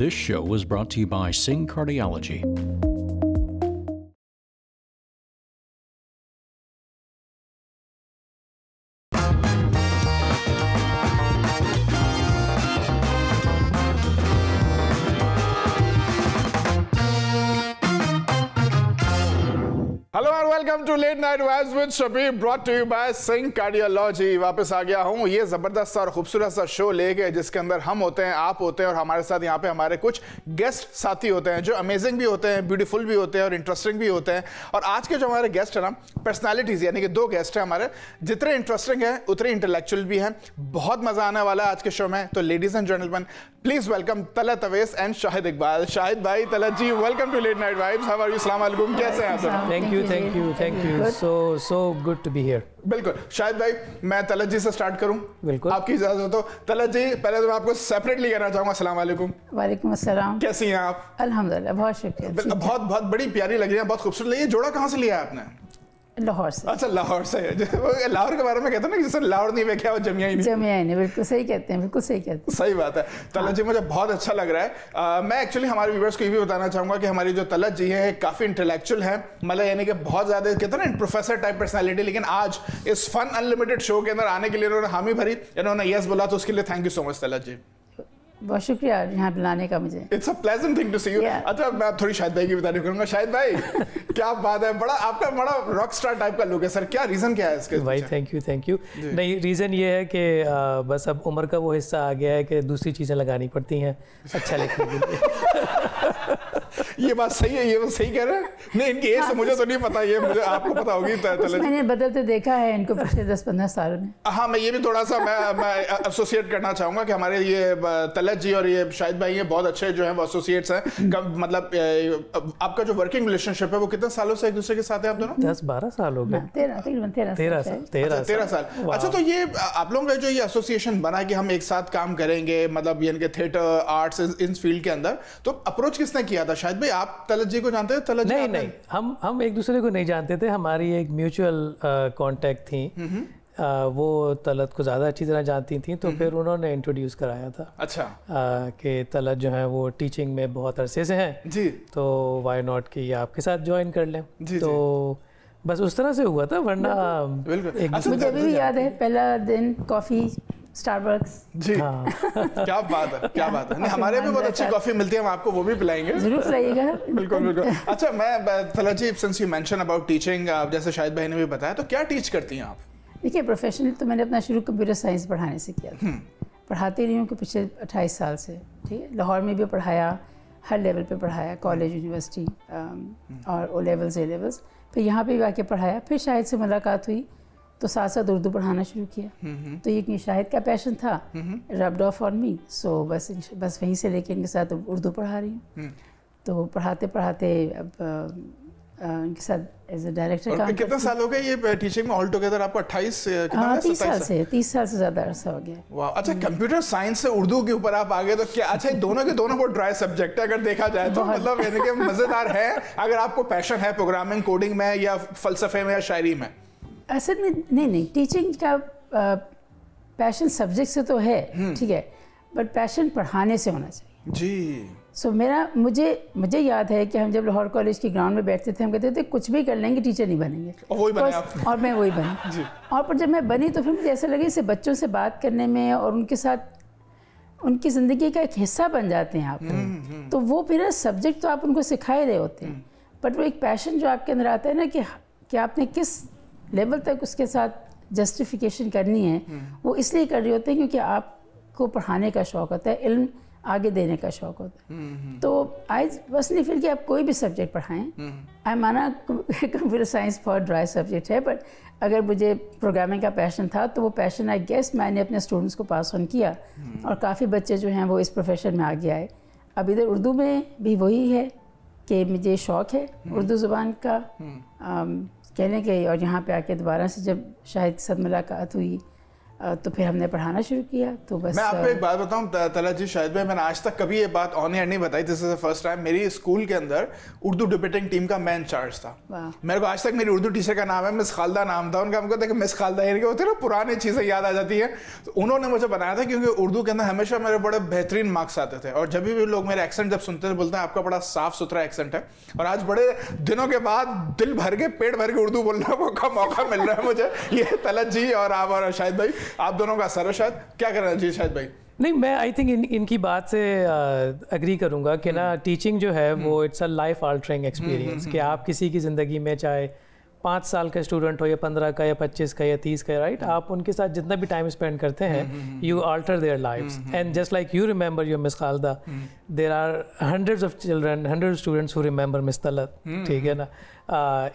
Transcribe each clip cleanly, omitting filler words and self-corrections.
This show was brought to you by Singh Cardiology. Hello and welcome to late night vibes with Shabir, brought to you by Singh cardiology. वापस आ गया हूँ ये जबरदस्त और खूबसूरत सा शो लेके, जिसके अंदर हम होते हैं, आप होते हैं और हमारे साथ यहाँ पे हमारे कुछ गेस्ट साथी होते हैं जो अमेजिंग भी होते हैं, ब्यूटीफुल भी होते हैं और इंटरेस्टिंग भी होते हैं। और आज के जो हमारे गेस्ट हैं ना, पर्सनैलिटीज, यानी कि दो गेस्ट हैं हमारे, जितने इंटरेस्टिंग हैं उतने इंटेलेक्चुअल भी हैं। बहुत मजा आने वाला है आज के शो में। तो ladies and gentleman, please welcome Talat Awais and Shahid Iqbal. Shahid भाई, Talat ji, welcome to late night vibes. How are you? अस्सलाम वालेकुम, कैसे हैं आप? Thank you. So good to be here. बिल्कुल। शाहिद भाई, मैं तलत जी से स्टार्ट करूं? बिल्कुल, आपकी इजाजत हो तो। तलत जी, पहले तो मैं आपको सेपरेटली कहना चाहूंगा अस्सलाम वालेकुम। वालेकुम अस्सलाम। कैसी हैं आप? अल्हम्दुलिल्लाह, बहुत शुक्रिया। बहुत बहुत बड़ी प्यारी लग रही है, बहुत खूबसूरत लग रही है। जोड़ा कहाँ से लिया है आपने? लाहौर से। अच्छा, लाहौर से। लाहौर के बारे में कहते हैं ना, जैसे लाहौर नहीं देखा वो जमिया ही नहीं। जमिया ही नहीं, बिल्कुल सही कहते हैं, बिल्कुल सही कहते हैं। सही बात है। तलत जी, मुझे बहुत अच्छा लग रहा है। मैं एक्चुअली हमारे व्यूअर्स को ये भी बताना चाहूंगा कि हमारी जो तलत जी है काफी इंटेलेक्चुअल है, मतलब यानी कि बहुत ज्यादा कहते हैं ना प्रोफेसर टाइप पर्सनैलिटी। लेकिन आज इस फन अनलिमिटेड शो के अंदर आने के लिए इन्होंने हामी भरी, इन्होंने यस बोला, तो उसके लिए thank you so much Talat ji. बहुत शुक्रिया यहाँ बुलाने का मुझे। It's a pleasant thing to see you. अच्छा, मैं थोड़ी शाहिद भाई की बताने करूंगा। शाहिद भाई, क्या बात है, बड़ा आपका बड़ा रॉक स्टार टाइप का लुक है सर। क्या रीजन क्या है इसके? भाई थैंक यू। नहीं, रीज़न ये है कि बस अब उम्र का वो हिस्सा आ गया है कि दूसरी चीज़ें लगानी पड़ती हैं अच्छा लिखने के लिए। ये बात सही है, ये वो सही कह रहे हैं। नहीं, इनकी एज से मुझे तो नहीं पता, ये मुझे आपको पता होगी। मैंने बदलते देखा है इनको पिछले 10-15 सालों में। हाँ, मैं ये भी थोड़ा सा मैं एसोसिएट करना चाहूंगा कि हमारे ये तलत जी और ये शाहिद भाई ये बहुत अच्छे जो हैं वो एसोसिएट्स हैं। मतलब आपका जो वर्किंग रिलेशनशिप है वो कितने सालों से एक दूसरे के साथ है आप दोनों? 10-12 साल हो गए। 13 साल। अच्छा, तो ये आप लोगों का जो ये एसोसिएशन बना कि हम एक साथ काम करेंगे, मतलब यानी कि थिएटर आर्ट्स इन फील्ड के अंदर, तो अप्रोच किसने किया था? शाहिद भाई, आप तलत जी को जानते थे? तलत जी नहीं, हम एक दूसरे को नहीं जानते थे। हमारी एक म्यूचुअल कांटेक्ट थी, वो तलत को ज़्यादा अच्छी तरह जानती थी, तो फिर उन्होंने इंट्रोड्यूस कराया था। अच्छा। कि तलत जो है वो टीचिंग में बहुत अरसे से हैं जी, तो वाई नॉट कि ये आपके साथ ज्वाइन कर लें। तो बस उस तरह से हुआ था, वरना मुझे अभी भी याद है पहला दिन कॉफ़ी स्टारबक्स जी। हाँ। क्या बात है, क्या बात है। नहीं, हमारे भी बहुत अच्छी कॉफी मिलती है, हम आपको वो भी पिलाएंगे, जरूर पिलाइएगा। बिल्कुल। अच्छा, मैं Talat ji, since you mention about teaching, जैसे शाहिद भाई ने भी बताया, तो क्या टीच करती हैं आप? देखिए, प्रोफेशनल तो मैंने अपना शुरू कंप्यूटर साइंस पढ़ाने से किया था। पढ़ाती रही हूँ कि पिछले 28 साल से। ठीक है, लाहौर में भी पढ़ाया, हर लेवल पे पढ़ाया, कॉलेज, यूनिवर्सिटी और ओ लेवल्स, ए लेवल्स। फिर यहाँ पे भी आके पढ़ाया। फिर शाहिद से मुलाकात हुई तो साथ साथ उर्दू पढ़ाना शुरू किया। तो ये शाहिद का पैशन था, रब्ड ऑफ ऑन मी, सो बस वहीं से लेके इनके साथ उर्दू पढ़ा रही हूँ। तो पढ़ाते पढ़ाते अब इनके साथ एज ए डायरेक्टर काम। कितने साल हो गए ये टीचिंग में ऑल टुगेदर आपको? 28 30 साल से ज़्यादा अरसा हो गया। वाह। अच्छा, कंप्यूटर साइंस से उर्दू के ऊपर आप आ गए, तो क्या अच्छा दोनों के दोनों बहुत ड्राई सब्जेक्ट है अगर देखा जाए तो, मतलब यानी कि मज़ेदार है अगर आपको पैशन है प्रोग्रामिंग, कोडिंग में या फलसफे में या शायरी में? असल में नहीं, टीचिंग का पैशन सब्जेक्ट से तो है, ठीक है, बट पैशन पढ़ाने से होना चाहिए जी। सो मुझे याद है कि हम जब लाहौर कॉलेज के ग्राउंड में बैठते थे, हम कहते थे कुछ भी कर लेंगे, टीचर नहीं बनेंगे। और मैं वही बनी जी। और पर जब मैं बनी तो फिर मुझे ऐसा लगे इससे बच्चों से बात करने में और उनके साथ उनकी ज़िंदगी का एक हिस्सा बन जाते हैं आप। तो वो फिर सब्जेक्ट तो आप उनको सिखाए रहे होते हैं, बट वो एक पैशन जो आपके अंदर आता है ना कि आपने किस लेवल तक उसके साथ जस्टिफिकेशन करनी है, वो इसलिए कर रहे होते हैं क्योंकि आपको पढ़ाने का शौक़ होता है, इल्म आगे देने का शौक़ होता है। तो आई बस नहीं फिर कि आप कोई भी सब्जेक्ट पढ़ाएं। आई माना कंप्यूटर साइंस बहुत ड्राई सब्जेक्ट है, बट अगर मुझे प्रोग्रामिंग का पैशन था तो वो पैशन आई गेस मैंने अपने स्टूडेंट्स को पास ऑन किया, और काफ़ी बच्चे जो हैं वो इस प्रोफेशन में आगे आए। अब इधर उर्दू में भी वही है कि मुझे शौक़ है उर्दू ज़ुबान का कहने के, और यहाँ पे आके दोबारा से जब शाहिद के साथ मुलाकात हुई तो फिर हमने पढ़ाना शुरू किया। तो बस मैं आपको एक बात बताऊं तलत जी, शायद भाई, मैंने आज तक कभी ये बात ऑन एयर नहीं बताई, this is the first time. मेरी स्कूल के अंदर उर्दू डिबेटिंग टीम का मैं इंचार्ज था। मेरे को आज तक मेरी उर्दू टीचर का नाम है मिस खालदा नाम था उनका। हमको देखा मिस खालदा यानी कि होते ना पुरानी चीज़ें याद आ जाती है। तो उन्होंने मुझे बनाया था क्योंकि उर्दू के अंदर हमेशा मेरे बड़े बेहतरीन मार्क्स आते थे, और जब भी लोग मेरे एक्सेंट जब सुनते थे बोलते हैं आपका बड़ा साफ सुथरा एक्सेंट है। और आज बड़े दिनों के बाद दिल भर के पेट भर के उर्दू बोलने का मौका मिल रहा है मुझे। ये तलत जी और आप और शाहिद भाई, आप दोनों का असर है शायद। क्या कर रहे हैं जी शाहिद भाई? नहीं, मैं आई थिंक इनकी बात से अग्री करूंगा कि ना टीचिंग जो है वो इट्स अ लाइफ आल्टरिंग एक्सपीरियंस, कि आप किसी की ज़िंदगी में चाहे 5 साल का स्टूडेंट हो या 15 का या 25 का या 30 का, राइट, आप उनके साथ जितना भी टाइम स्पेंड करते हैं you alter their lives. And just like you remember your miss Khalda, there are hundreds of children, hundred students who remember miss Talat, ठीक है ना।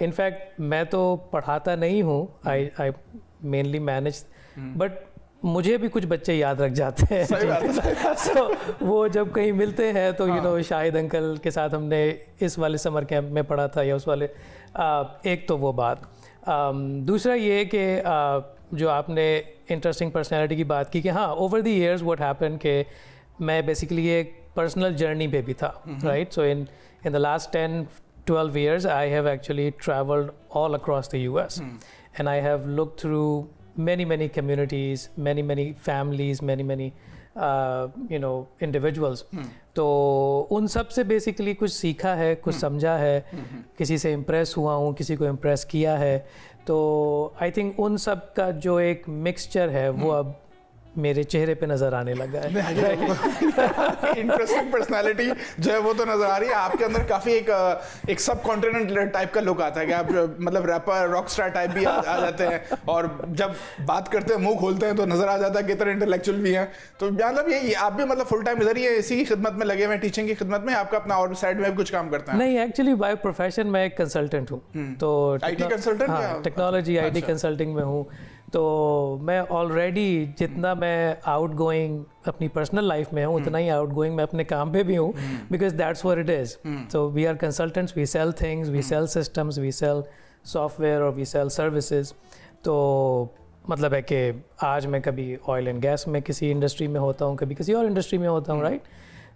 इनफैक्ट मैं तो पढ़ाता नहीं हूँ, आई मेनली मैनेज, बट मुझे भी कुछ बच्चे याद रख जाते हैं। so, वो जब कहीं मिलते हैं तो यू नो शाहिद अंकल के साथ हमने इस वाले समर कैंप में पढ़ा था या उस वाले, एक तो वो बात। दूसरा ये कि जो आपने इंटरेस्टिंग पर्सनैलिटी की बात की कि हाँ, over the years what happen कि मैं बेसिकली एक पर्सनल जर्नी पे भी था, right. So in the last 10-12 years I have actually traveled all across the US and I have looked through many communities, many families, many you know individuals. तो उन सब से बेसिकली कुछ सीखा है, कुछ समझा है, किसी से इम्प्रेस हुआ हूँ, किसी को इम्प्रेस किया है। तो आई थिंक उन सब का जो एक मिक्सचर है वो अब मेरे चेहरे पे नजर आने लगा है। इंटरेस्टिंग पर्सनालिटी जो है वो तो नजर आ रही है आपके अंदर। काफी एक सब कॉन्टिनेंट टाइप का लुक आता है कि आप मतलब रैपर रॉक स्टार टाइप भी आ जाते हैं, और जब बात करते हैं मुंह खोलते हैं तो नजर आ जाता है कितने इंटेलेक्चुअल भी हैं। तो मतलब ये आप भी मतलब फुल टाइम इधर ही इसी की खिदमत में लगे हुए, टीचिंग की खिदमत में, आपका अपना और साइड में भी कुछ काम करता है? नहीं, एक्चुअली बाय प्रोफेशन मैं एक कंसल्टेंट हूँ। तो IT consultant, technology IT consulting में हूँ। तो मैं ऑलरेडी जितना मैं आउट गोइंग अपनी पर्सनल लाइफ में हूँ उतना ही आउट गोइंग मैं अपने काम पे भी हूँ, because that's what it is. So we are consultants, we sell things, we sell systems, we sell software और वी सेल सर्विसेज। तो मतलब है कि आज मैं कभी ऑयल एंड गैस में किसी इंडस्ट्री में होता हूँ, कभी किसी और इंडस्ट्री में होता हूँ, राइट।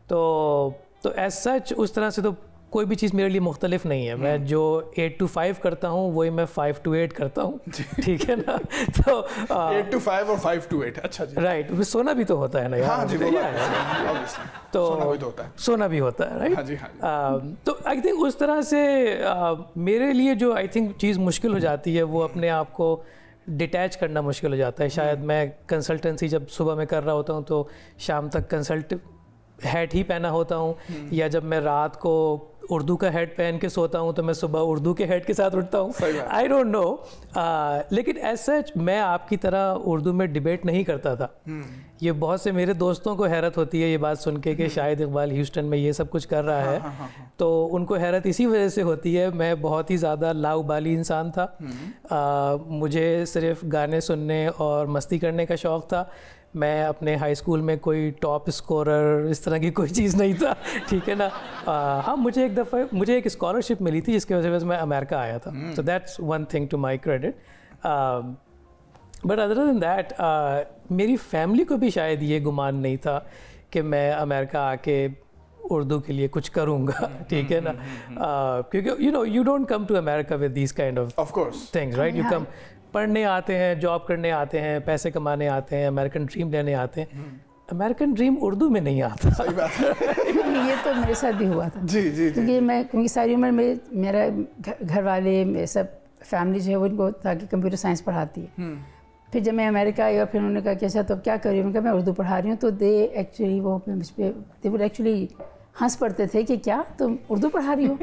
तो एज सच उस तरह से तो कोई भी चीज़ मेरे लिए मुख्तलिफ नहीं है। मैं जो 8 to 5 करता हूँ वही मैं 5 to 8 करता हूँ, ठीक है ना। तो 8 to 5 और 5 to 8, अच्छा जी, राइट। सोना भी तो होता है ना यार। हाँ जी, तो सोना भी तो होता है, सोना भी होता है, राइट। हाँ जी, हाँ जी। तो आई थिंक उस तरह से मेरे लिए जो आई थिंक चीज़ मुश्किल हो जाती है वो अपने आप को डिटैच करना मुश्किल हो जाता है। शायद मैं कंसल्टेंसी जब सुबह में कर रहा होता हूँ तो शाम तक कंसल्ट हैट ही पहना होता हूँ, या जब मैं रात को उर्दू का हेड पहन के सोता हूँ तो मैं सुबह उर्दू के हेड के साथ उठता हूँ। आई डोंट नो, लेकिन एज सच मैं आपकी तरह उर्दू में डिबेट नहीं करता था। ये बहुत से मेरे दोस्तों को हैरत होती है ये बात सुन के कि शाहिद इकबाल ह्यूस्टन में ये सब कुछ कर रहा है। तो उनको हैरत इसी वजह से होती है। मैं बहुत ही ज़्यादा लाउबाली इंसान था। मुझे सिर्फ गाने सुनने और मस्ती करने का शौक़ था। मैं अपने हाई स्कूल में कोई टॉप स्कोरर इस तरह की कोई चीज़ नहीं था, ठीक है ना। हाँ, मुझे एक स्कॉलरशिप मिली थी जिसकी वजह से मैं अमेरिका आया था। So that's one thing to my credit. But other than that मेरी फैमिली को भी शायद ये गुमान नहीं था कि मैं अमेरिका आके उर्दू के लिए कुछ करूँगा, ठीक है ना। क्योंकि you don't come to America with these kind of things, right. You come पढ़ने आते हैं, जॉब करने आते हैं, पैसे कमाने आते हैं, अमेरिकन ड्रीम लेने आते हैं। अमेरिकन ड्रीम उर्दू में नहीं आता। सही बात है। ये तो मेरे साथ भी हुआ था। जी जी, क्योंकि सारी उम्र में मेरा घर वाले मेरे सब फैमिली जो है उनको था कि कंप्यूटर साइंस पढ़ाती है। फिर जब मैं अमेरिका आई और फिर उन्होंने कहा कैसा तो क्या कर रही हूँ, मैं कहा मैं उर्दू पढ़ा रही हूँ। तो दे एक्चुअली वो मुझ पर दे वुड एक्चुअली हंस पड़ते थे कि क्या तुम उर्दू पढ़ा रही हो,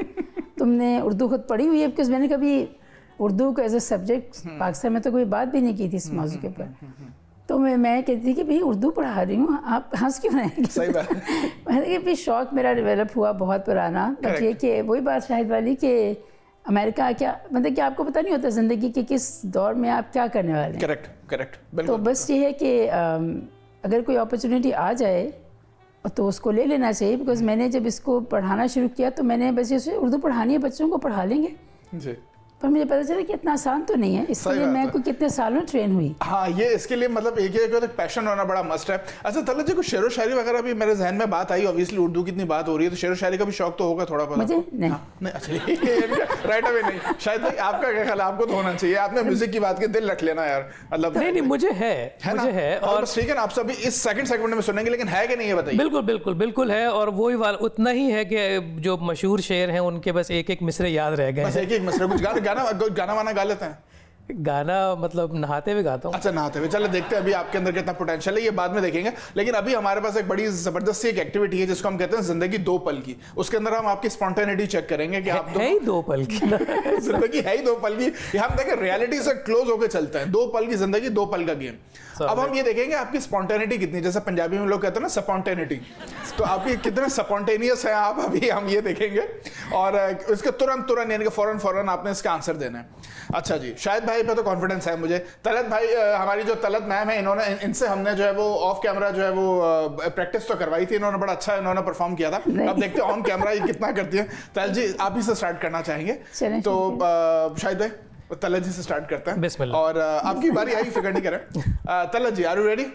तुमने उर्दू खुद पढ़ी हुई है? बिकॉज मैंने कभी उर्दू को एज ए सब्जेक्ट पाकिस्तान में तो कोई बात भी नहीं की थी इस मौजू के ऊपर। तो मैं कहती थी कि भाई उर्दू पढ़ा रही हूँ, आप हंस क्यों रहे हैं? सही बात। मैंने कि फिर शौक़ मेरा डेवलप हुआ बहुत पुराना। बट ये कि वही बात शाहिद वाली कि अमेरिका क्या मतलब कि आपको पता नहीं होता ज़िंदगी के किस दौर में आप क्या करने वाले हैं। करेक्ट। तो बस ये है कि अगर कोई अपॉर्चुनिटी आ जाए तो उसको ले लेना चाहिए। बिकॉज मैंने जब इसको पढ़ाना शुरू किया तो मैंने बस ये उर्दू पढ़ानी है, बच्चों को पढ़ा लेंगे। जी। पर मुझे पता चला कि इतना आसान तो नहीं है, इसके लिए मैं को कितने सालों ट्रेन हुई। हाँ, ये इसके लिए मतलब एक पैशन होना बड़ा मस्ट है। अच्छा तलत जी, कुछ शेर व शायरी वगैरह भी मेरे जहन में बात आई, ऑब्वियसली उर्दू की इतनी बात हो रही है तो शेर व शायरी का भी शौक तो होगा थोड़ा बहुत? मुझे नहीं। नहीं, अच्छा राइट अवे नहीं। शायद भाई आपका क्या ख्याल, आपको तो होना चाहिए, आपने म्यूजिक की बात की, दिल रख लेना यार, मतलब नहीं मुझे है मुझे है। और ठीक है, आप सभी इस सेकंड सेगमेंट में सुनेंगे, लेकिन है कि नहीं ये बताइए। बिल्कुल बिल्कुल बिल्कुल है, और वही उतना ही है कि जो मशहूर शेर हैं उनके बस एक एक मिसरे याद रह गए, बस एक एक मिसरे। कुछ गाना वाना गा लेते हैं? गाना मतलब नहाते हुए गाता हूँ। अच्छा, नहाते हुए, चलो देखते हैं अभी आपके अंदर कितना पोटेंशियल है, ये बाद में देखेंगे। लेकिन अभी हमारे पास एक बड़ी जबरदस्त सी एक एक्टिविटी है जिसको हम कहते हैं जिंदगी 2 पल की। उसके अंदर हम आपकी स्पॉन्टेनिटी चेक करेंगे कि आप है ही 2 पल की जिंदगी है ही 2 पल की। हम देखें रियलिटी से क्लोज होकर चलते हैं। 2 पल की जिंदगी, 2 पल का गेम। अब हम ये देखेंगे आपकी स्पॉन्टेनिटी कितनी, जैसे पंजाबी में लोग कहते हैं ना स्पॉन्टेनिटी, तो आपकी कितने स्पॉन्टेनियस है आप, अभी हम ये देखेंगे। और इसके तुरंत यानी कि फौरन आपने इसका आंसर देना है। अच्छा जी, शायद भाई पे तो कॉन्फिडेंस है मुझे। तलत भाई, हमारी जो तलत मैम है, इन्होंने इनसे हमने जो है वो ऑफ कैमरा जो है वो प्रैक्टिस तो करवाई थी, इन्होंने बड़ा अच्छा इन्होंने परफॉर्म किया था। अब देखते हैं ऑन कैमरा ये कितना करती है। तलत जी, आप ही से स्टार्ट करना चाहेंगे तो शायद भाई तलत जी से स्टार्ट करते हैं। बिस्मिल्लाह। और आपकी बारी आई, फिक्र नहीं करें। Talat ji, are you ready?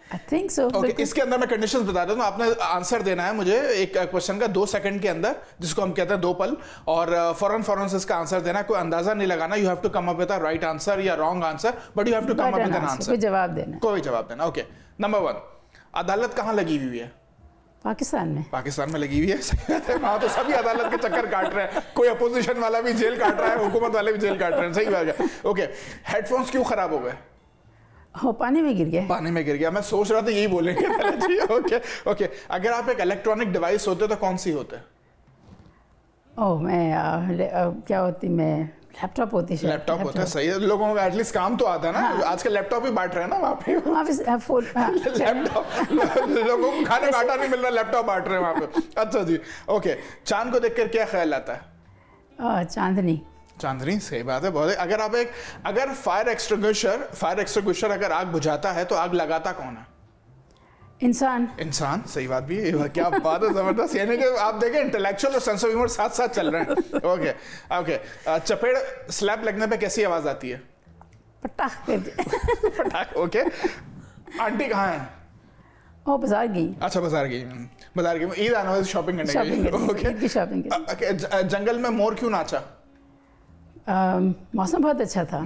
I think so. Okay, इसके अंदर मैं कंडीशंस बता देता हूँ। आपने आंसर देना है मुझे एक क्वेश्चन का 2 सेकंड के अंदर, जिसको हम कहते हैं 2 पल, और फौरन से इसका आंसर देना है। कोई अंदाजा नहीं लगाना। You have to come up with a right answer या wrong answer, but you have to come up with an answer. कोई जवाब देना। कोई जवाब देना। ओके, नंबर 1, अदालत कहाँ लगी हुई है? पाकिस्तान में। पाकिस्तान में लगी हुई है। वहाँ तो सभी अदालत के चक्कर काट रहे हैं, कोई अपोजिशन वाला भी जेल काट रहा है, हुकूमत वाले भी जेल काट रहे हैं। सही बात है। ओके, हेडफोन्स क्यों खराब हो गए? हो, पानी में गिर गया। पानी में गिर गया। मैं सोच रहा था यही बोलेंगे। ओके, अगर आप एक इलेक्ट्रॉनिक डिवाइस होते तो कौन सी होते? ओह, मैं क्या होती, मैं लैपटॉप होती है। लैपटॉप होता है, सही है। लोगों को एटलीस्ट काम तो आता है ना। हाँ। आजकल लैपटॉप ही बांट रहे हैं ना वहाँ पे। लैपटॉप लोगों को खाने का आटा नहीं मिल रहा, लैपटॉप बांट रहे हैं वहाँ पे। अच्छा जी, ओके। चांद को देखकर क्या ख्याल आता है? चांदनी। चांदनी, सही बात है, बहुत है। अगर फायर एक्सटिंग्विशर अगर आग बुझाता है तो आग लगाता कौन है? इंसान, सही बात भी है। क्या बात है, जबरदस्त। यानी कि आप देखें इंटेलेक्चुअल और सेंस ऑफ ह्यूमर साथ चल रहे हैं। ओके, चपेड़ स्लैप लगने पे कैसी आवाज आती है? पटाख। ओके, आंटी कहाँ है? ओ, बाजार गई। अच्छा, बाजार गई। ईद आने वाली शॉपिंग करने गई। ओके, जंगल में मोर क्यों नाचा? मौसम बहुत अच्छा था।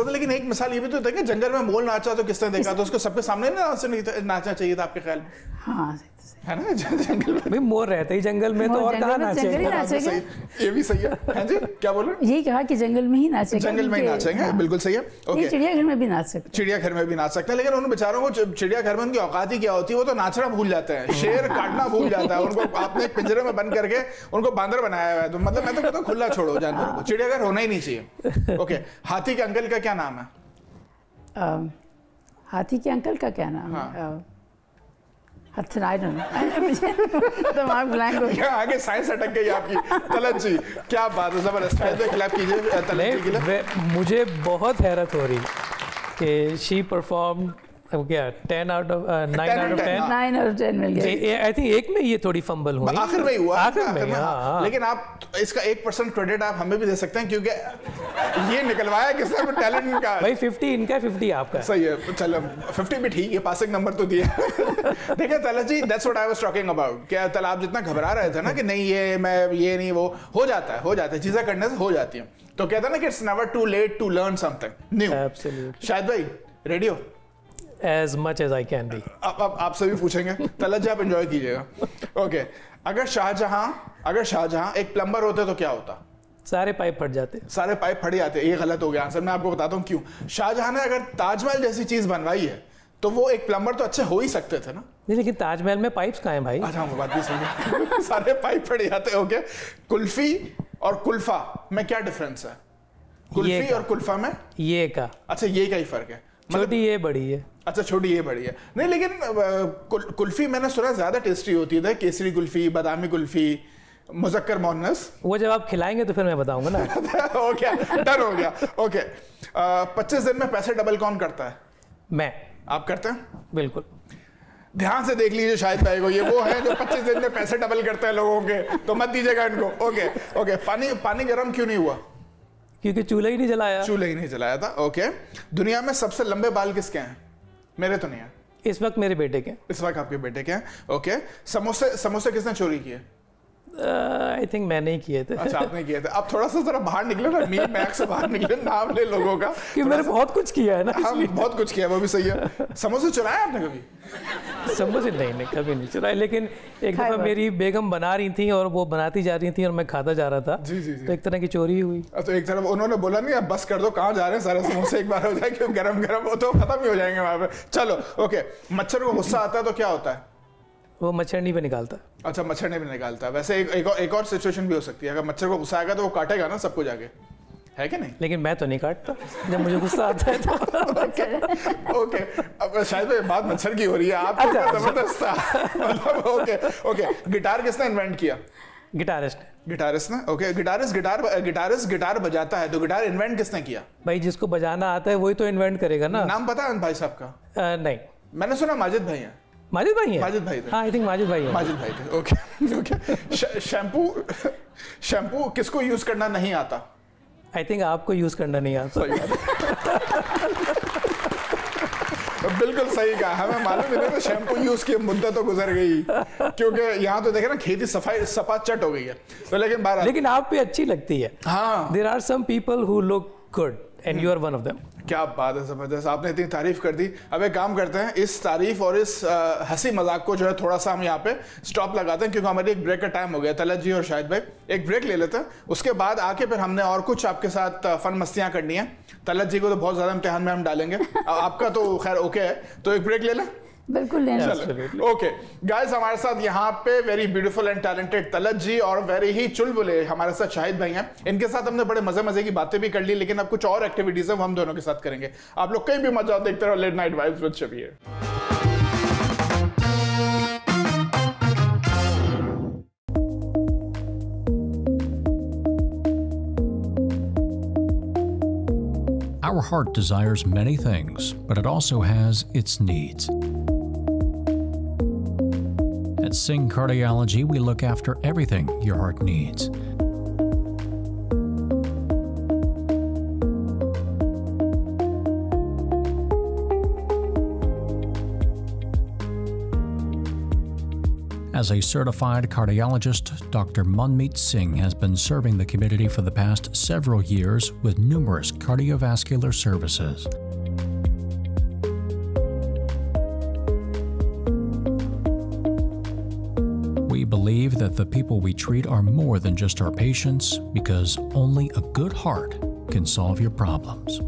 लेकिन एक मिसाल ये भी तो था कि जंगल में मोर नाचा तो किसने देखा, तो उसको सबके सामने नाचना चाहिए था आपके ख्याल में? हाँ, है ना, जंगल में भाई मोर रहते ही जंगल में, तो और कहाँ नाचेंगे? ये भी सही है। हाँ जी, क्या बोल रहे हैं? यही कहा कि जंगल में ही नाचेंगे। जंगल में ही नाचेंगे, बिल्कुल सही है। ओके, चिड़ियाघर में भी नाच सकते। चिड़ियाघर में भी नाच सकते हैं, लेकिन उन बेचारों को चिड़ियाघर में उनकी औकात ही क्या होती है, वो तो नाचना भूल जाते हैं, शेर काटना भूल जाता है। उनको आपने एक पिंजरे में बंद करके उनको बांदर बनाया हुआ है। तो मतलब मैं तो कहता हूँ खुला छोड़ो जानवरों को, चिड़ियाघर होना ही नहीं चाहिए। ओके, हाथी के अंकल का क्या नाम है? हाथी के अंकल का क्या नाम है? आगे साइंस अटक गई आपकी। तलत जी, क्या बात है, जबरदस्त। क्लैप कीजिए तलत जी के लिए। मुझे बहुत हैरत हो रही कि शी परफॉर्म क्या 10 out of 9 out of 10 9 out of 10 मिल गया। आई थिंक एक में ये थोड़ी फंबल हुई, आखिर में हुआ। आखिर में हाँ। लेकिन आप इसका 1% क्रेडिट आप हमें भी दे सकते हैं, क्योंकि ये निकलवाया किसने टैलेंट इनका। भाई 50 इनका 50 आपका। सही है, चलो 50 भी ठीक है, पासिंग नंबर तो दिया। देखिए Talat ji, that's what I was talking about. क्या तल आप जितना घबरा रहे थे ना कि नहीं ये मैं ये नहीं, वो हो जाता है, चीजें करने से हो जाती हैं। तो कहता है ना कि it's never too late to learn something new. Absolutely. शायद भाई रेडी हो? As much as I can be. अब आपसे भी पूछेंगे। तलत जी, आप एंजॉय कीजिएगा। ओके, अगर शाहजहां एक प्लम्बर होते तो क्या होता? सारे पाइप फट जाते। सारे पाइप फट जाते। ये गलत हो गया आंसर, मैं आपको बताता हूँ क्यों। शाहजहां ने अगर ताजमहल जैसी चीज बनवाई है तो वो एक प्लम्बर तो अच्छे हो ही सकते थे ना। नहीं, लेकिन ताजमहल में पाइप्स कहाँ हैं भाई? अच्छा, वो बात भी सही है। सारे पाइप फट जाते। ओके, कुल्फी और कुल्फा में क्या डिफरेंस है? कुल्फी और कुल्फा में ये का। अच्छा, ये का ही फर्क है। छोटी ये बड़ी है। अच्छा, छोटी ये बड़ी है। नहीं, लेकिन कुल्फी मैंने सुना ज्यादा टेस्टी होती है। केसरी कुल्फी, बादामी कुल्फी, मुज़क्कर मोनस। वो जब आप खिलाएंगे तो फिर मैं बताऊंगा ना। हो गया, डन हो गया। ओके, 25 दिन में पैसे डबल कौन करता है? मैं। आप करते हैं? बिल्कुल। ध्यान से देख लीजिए शायद भाई को, ये वो है जो 25 दिन में पैसे डबल करते हैं लोगों के, तो मत दीजिएगा इनको। ओके, पानी गर्म क्यों नहीं हुआ? क्योंकि चूल्हा ही नहीं जलाया। चूल्हा ही नहीं जलाया था। ओके, दुनिया में सबसे लंबे बाल किसके हैं? मेरे तो नहीं है। इस वक्त मेरे बेटे के। इस वक्त आपके बेटे के हैं। ओके, समोसे किसने चोरी किए? आई थिंक मैंने ही किए थे। अच्छा, आपने किए थे। अब थोड़ा सा जरा बाहर निकले ना, मीम मैक से बाहर निकले, नाम ले लोगों का कि मैंने बहुत कुछ किया है ना। हाँ, बहुत कुछ किया, वो भी सही है। समोसे चुराए आपने कभी? समोसे नहीं, कभी नहीं चुराए, लेकिन एक दफा मेरी बेगम बना रही थी और वो बनाती जा रही थी और मैं खाता जा रहा था। जी जी। तो एक तरह की चोरी हुई। तो एक तरफ उन्होंने बोला नहीं, अब बस कर दो, कहाँ जा रहे हैं, सारे समोसे एक बार हो जाए, क्यों गरम गरम हो तो खत्म ही हो जाएंगे वहां पे। चलो ओके, मच्छर को गुस्सा आता है तो क्या होता है? वो मच्छरनी पे निकालता। अच्छा, मच्छरनी पे निकालता है। वैसे एक और सिचुएशन भी हो सकती है, अगर मच्छर को गुस्सा आएगा तो वो काटेगा ना सबको जाके, है कि नहीं? लेकिन मैं तो नहीं काटता जब मुझे गुस्सा आता है तो। ओके, अब शायद बात मच्छर की हो रही है, आप जबरदस्त था। मतलब ओके, गिटार किसने इन्वेंट किया? गिटारिस्ट ने। ओके, गिटारिस्ट गिटार बजाता है, तो गिटार इन्वेंट किसने किया? भाई जिसको बजाना आता है वही तो इन्वेंट करेगा ना। नाम पता है भाई साहब का? नहीं, मैंने सुना माजिद भाई हैं। माजिद भाई हैं? माजिद भाई थे। हाँ, आई थिंक माजिद भाई हैं। माजिद भाई थे। ओके। शैम्पू किसको यूज करना नहीं आता? आई थिंक आपको यूज करना नहीं आता। बिल्कुल सही कहा, हमें मालूम नहीं था शैम्पू यूज की मुद्दत तो गुजर गई, क्योंकि यहाँ तो देखे ना खेती सफाई सपाचट हो गई है। तो लेकिन आप पे अच्छी लगती है। हाँ, there are some people who look good and you are one of them. क्या बात है, जबरदस्त, आपने इतनी तारीफ कर दी। अब एक काम करते हैं, इस तारीफ और इस हंसी मजाक को जो है थोड़ा सा हम यहाँ पे स्टॉप लगाते हैं, क्योंकि हमारी एक ब्रेक का टाइम हो गया। तलत जी और शाहिद भाई एक ब्रेक ले लेते हैं, उसके बाद आके फिर हमने और कुछ आपके साथ फन मस्तियाँ करनी है। तलत जी को तो बहुत ज्यादा इम्तिहान में हम डालेंगे, आपका तो खैर ओके है, तो एक ब्रेक ले लें। बिल्कुल लेना। ओके गाइस, हमारे साथ यहाँ पे very beautiful and talented Talat ji और वेरी ही चुलबुले हमारे साथ शाहिद भाई हैं। इनके साथ हमने बड़े मजे की बातें भी कर ली, लेकिन अब कुछ और एक्टिविटीज है वो हम दोनों के साथ करेंगे। आप लोग कहीं भी मत जाओ, देखते रहो late night vibes with Shabir. Our heart desires many things, but it also has its needs. At Singh Cardiology, we look after everything your heart needs. As a certified cardiologist, Dr. Manmeet Singh has been serving the community for the past several years with numerous cardiovascular services. We believe that the people we treat are more than just our patients, because only a good heart can solve your problems.